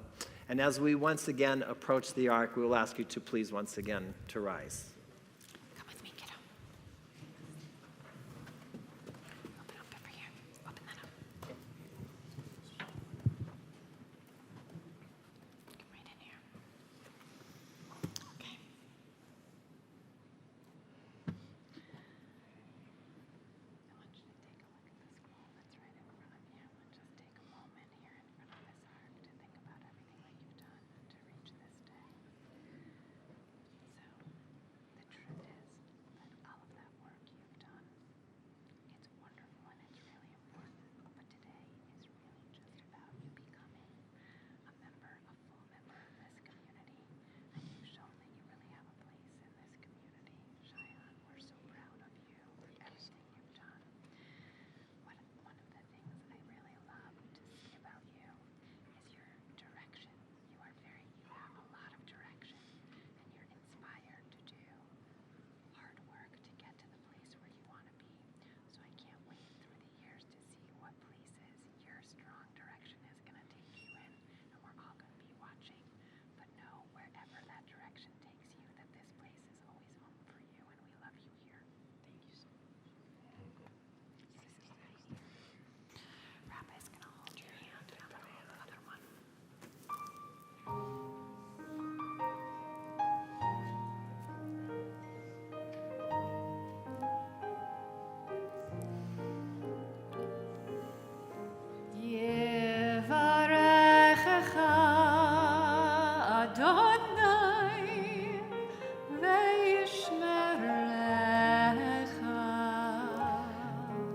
And as we once again approach the ark, we will ask you to please once again to rise. Come with me, kiddo. Open up over here. Open that up. Come right in here. Okay. I want you to take a look at this wall that's right in front of you. And just take a moment here in front of this ark to think about everything that you've done to reach this day. So,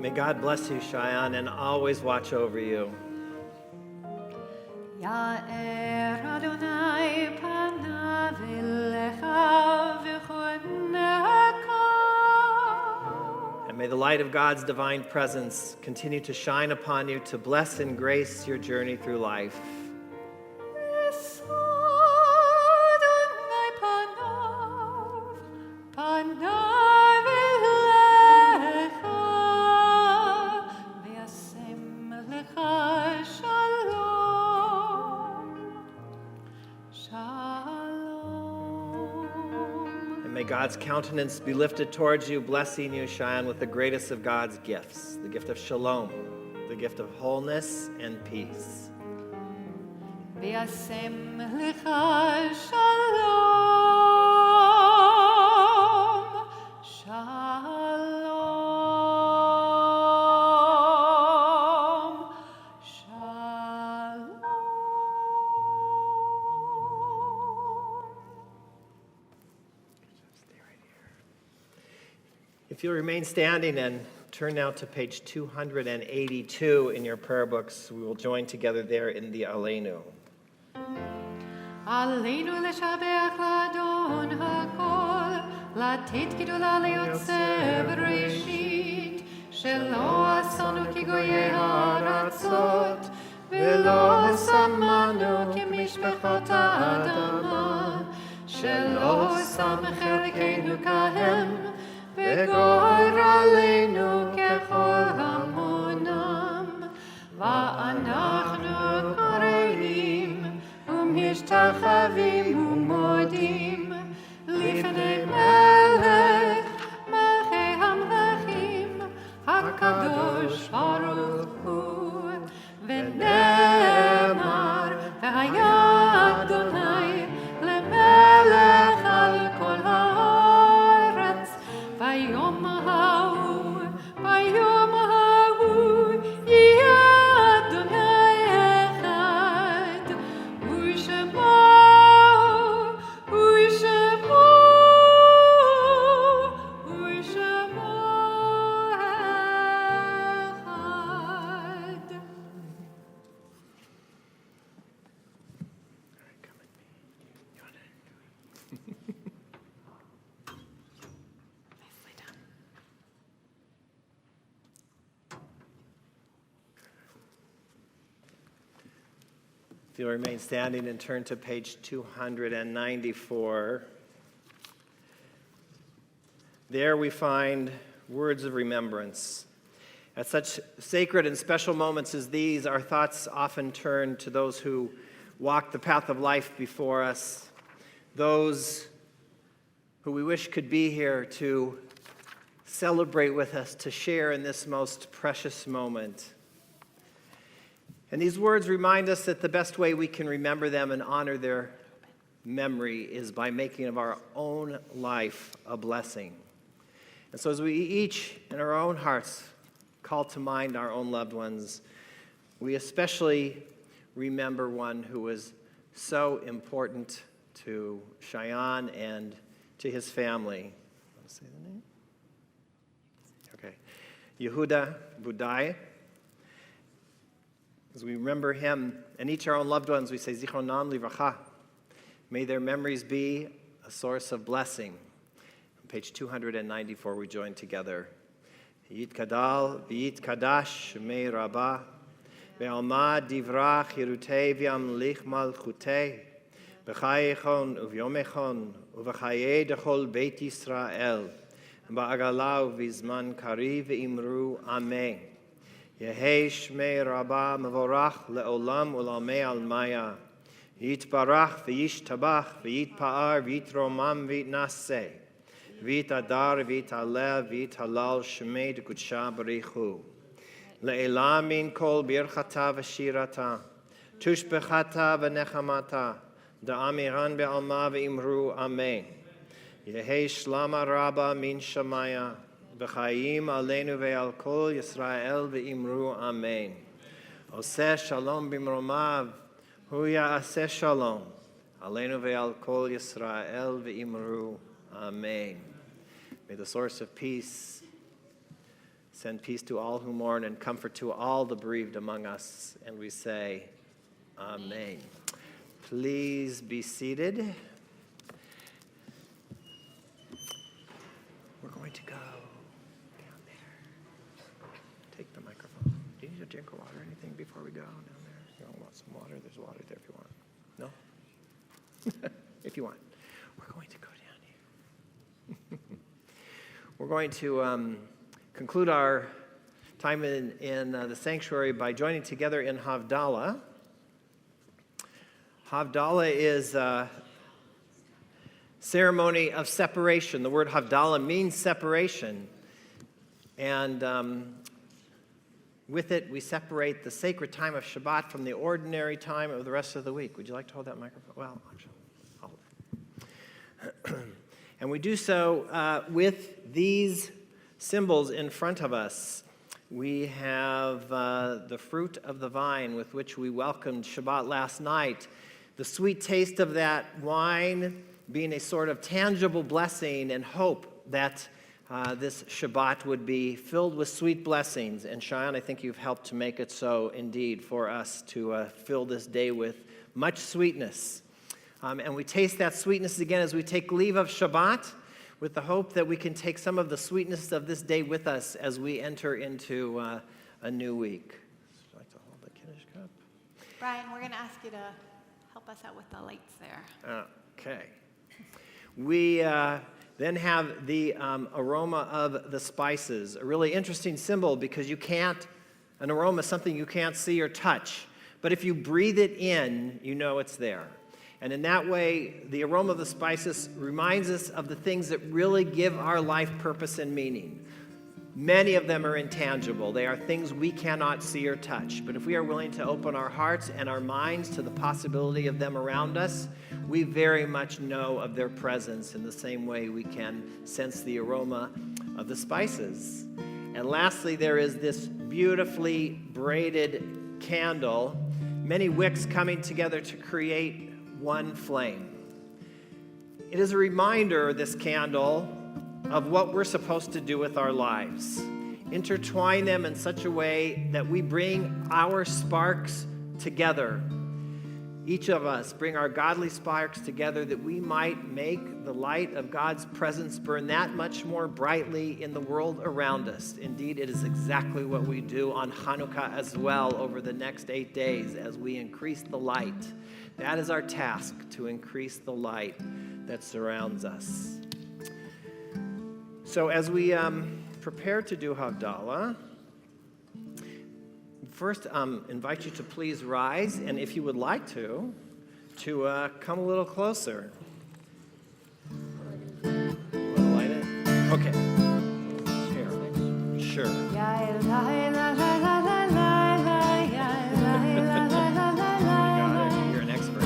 May God bless you, Shayan, and always watch over you. יאר אדוני פניו אליך וחונקה. And may the light of God's divine presence continue to shine upon you to bless and grace your journey through life. אדוני פניו אליך וישם לך שלום. Shalom. And may God's countenance be lifted towards you, blessing you, Shayan, with the greatest of God's gifts, the gift of shalom, the gift of wholeness and peace. וישם לך שלום, שלום, שלום. If you'll remain standing and turn now to page 282 in your prayer books, we will join together there in the Aleinu. עלינו לשבח לאדון הכל, לתת גדולה ליוצא בראשית, שלא עשנו כגויי הארצות, ולא שמנו כמשפחות האדמה, שלא שם חלקנו כהם, וגורלנו ככל המונם, ואנחנו קוראים ומשתחווים ומודים לפני מלך מלכי המלכים הקדוש ברוך הוא, ונאמר והיה אדוני למלך על כל הארץ ביום ההוא יהיה אדוני אחד If you'll remain standing and turn to page 294, there we find words of remembrance. At such sacred and special moments as these, our thoughts often turn to those who walk the path of life before us, those who we wish could be here to celebrate with us, to share in this most precious moment. And these words remind us that the best way we can remember them and honor their memory is by making of our own life a blessing. And so as we each, in our own hearts, call to mind our own loved ones, we especially remember one who was so important to Shayan and to his family. Want to say the name? Okay. Yehuda Budai. As we remember him and each our own loved ones, we say, Zichronam Livracha. May their memories be a source of blessing. On page 294, we join together. Yit Kadal, V'yit Kadash, Shemei Rabbah, Ve'alma Divrach, Yerutei V'yamlich Malchutei, B'chayechon Uvyomechon, Uv'chayei Dechol Beit Yisrael, Ba'agalau V'zman Kari V'imru Amen. Yehei Shmei Rabbah Mevorach Le'olam Ulamei Almaya. Yitbarach V'yishtabach V'yitpa'ar V'yitromam V'yitnaseh. V'yitadar V'yitaleh V'yitalal Shmei D'Kudsha B'richu. Le'elam min kol birchata v'shirata. Tushbechata v'nechamata. Da'amiran be'alma v'imru Amen. Yehei Shlama Rabbah min Shamaya. V'chayim aleinu ve'al kol Yisrael v'imru Amen. Oseh shalom b'mromav, hu ya'aseh shalom. Aleinu ve'al kol Yisrael v'imru Amen. May the source of peace Send peace to all who mourn and comfort to all the bereaved among us. And we say, Amen. Please be seated. We're going to go down there. Take the microphone. Do you need a drink of water or anything before we go down there? You don't want some water? There's water there if you want. No? If you want. We're going to go down here. We're going to conclude our time in the sanctuary by joining together in Havdalah. Havdalah is a ceremony of separation. The word Havdalah means separation. And with it, we separate the sacred time of Shabbat from the ordinary time of the rest of the week. Would you like to hold that microphone? Well, actually, I'll hold it. And we do so with these symbols in front of us. We have the fruit of the vine with which we welcomed Shabbat last night. The sweet taste of that wine being a sort of tangible blessing and hope that this Shabbat would be filled with sweet blessings. And Shayan, I think you've helped to make it so indeed for us to fill this day with much sweetness. And we taste that sweetness again as we take leave of Shabbat, with the hope that we can take some of the sweetness of this day with us as we enter into a new week. Would you like to hold the Kiddush cup? Brian, we're going to ask you to help us out with the lights there. Okay. We then have the aroma of the spices, a really interesting symbol because an aroma is something you can't see or touch. But if you breathe it in, you know it's there. And in that way, the aroma of the spices reminds us of the things that really give our life purpose and meaning. Many of them are intangible. They are things we cannot see or touch. But if we are willing to open our hearts and our minds to the possibility of them around us, we very much know of their presence in the same way we can sense the aroma of the spices. And lastly, there is this beautifully braided candle, many wicks coming together to create one flame. It is a reminder, this candle, of what we're supposed to do with our lives. Intertwine them in such a way that we bring our sparks together. Each of us bring our godly sparks together that we might make the light of God's presence burn that much more brightly in the world around us. Indeed, it is exactly what we do on Hanukkah as well over the next 8 days as we increase the light. That is our task, to increase the light that surrounds us. So as we prepare to do Havdalah, first invite you to please rise, and if you would like to come a little closer. Want to light it? Okay. Here. Sure. You're an expert.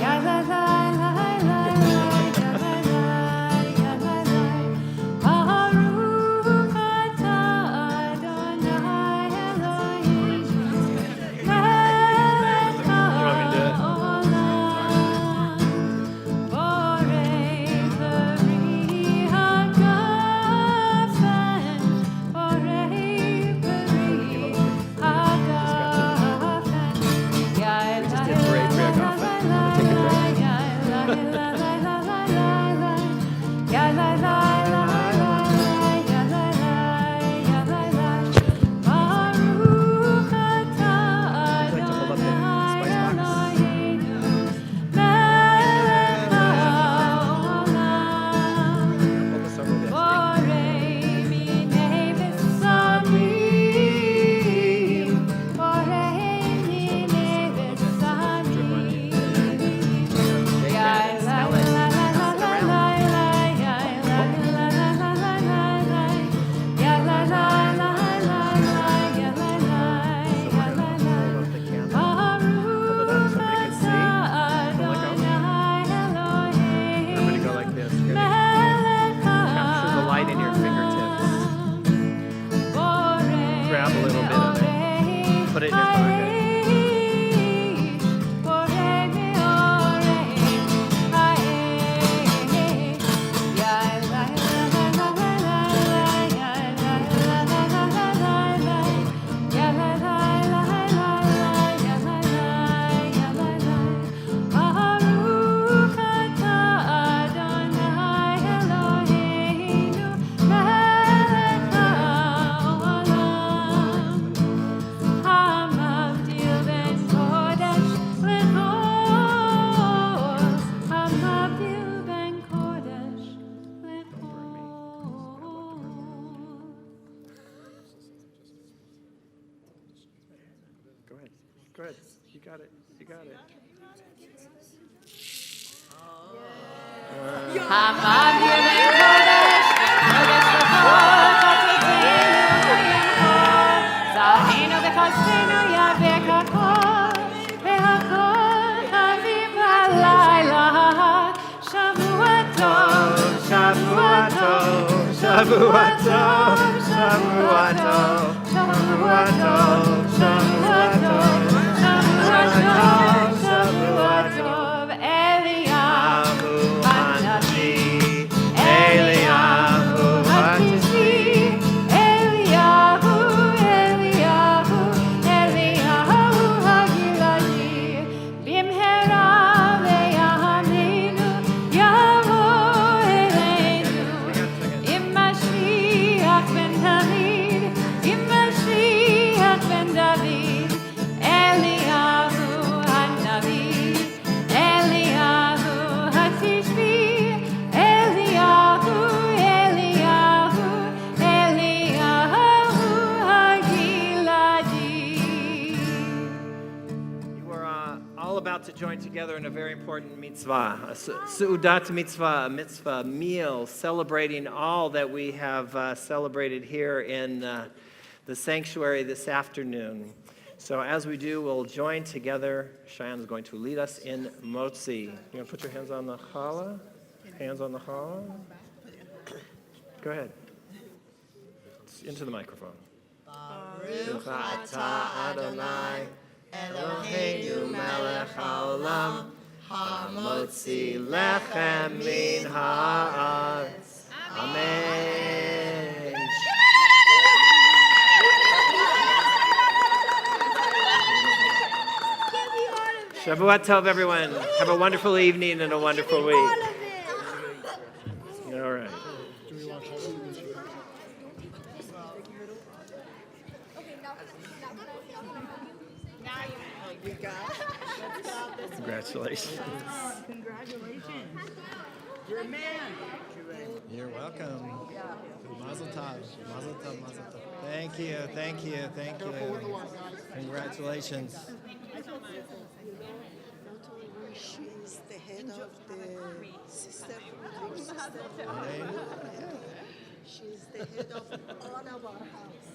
ahead. You got it. You got it. זרענו וחסנו יבק הכל, והכל חביב הלילה. שבוע טוב, שבוע טוב, שבוע טוב, שבוע טוב, שבוע טוב, שבוע טוב, שבוע טוב, אליהו הנביא, אליהו התשבי, אליהו, אליהו, אליהו הגלעדי, במהרה בימינו יבוא אלינו, עם משיח בן דוד, עם משיח בן דוד, אליהו הנביא, אליהו התשבי, אליהו, אליהו, אליהו הגלעדי. You are all about to join together in a very important mitzvah, a seudat mitzvah, a mitzvah meal, celebrating all that we have celebrated here in the sanctuary this afternoon. So as we do, we'll join together. Shayan is going to lead us in motzi. You want to put your hands on the challah? Hands on the challah? Go ahead. Into the microphone. Baruch atah Adonai, Eloheinu melech haolam, hamotzi lechem min haaretz. Amen. Shavua tov, everyone. Have a wonderful evening and a wonderful week. All right. Congratulations. You're a man. You're welcome. Mazel tov. Mazel tov. Mazel tov. Thank you. Thank you. Thank you. Congratulations. She's the head of the sisterhood. She's the head of all of our house.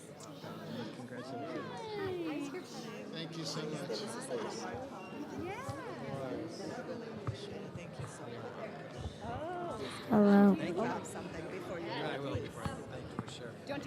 Congratulations. Thank you so much. Thank you so much. Hello. Thank you. Have something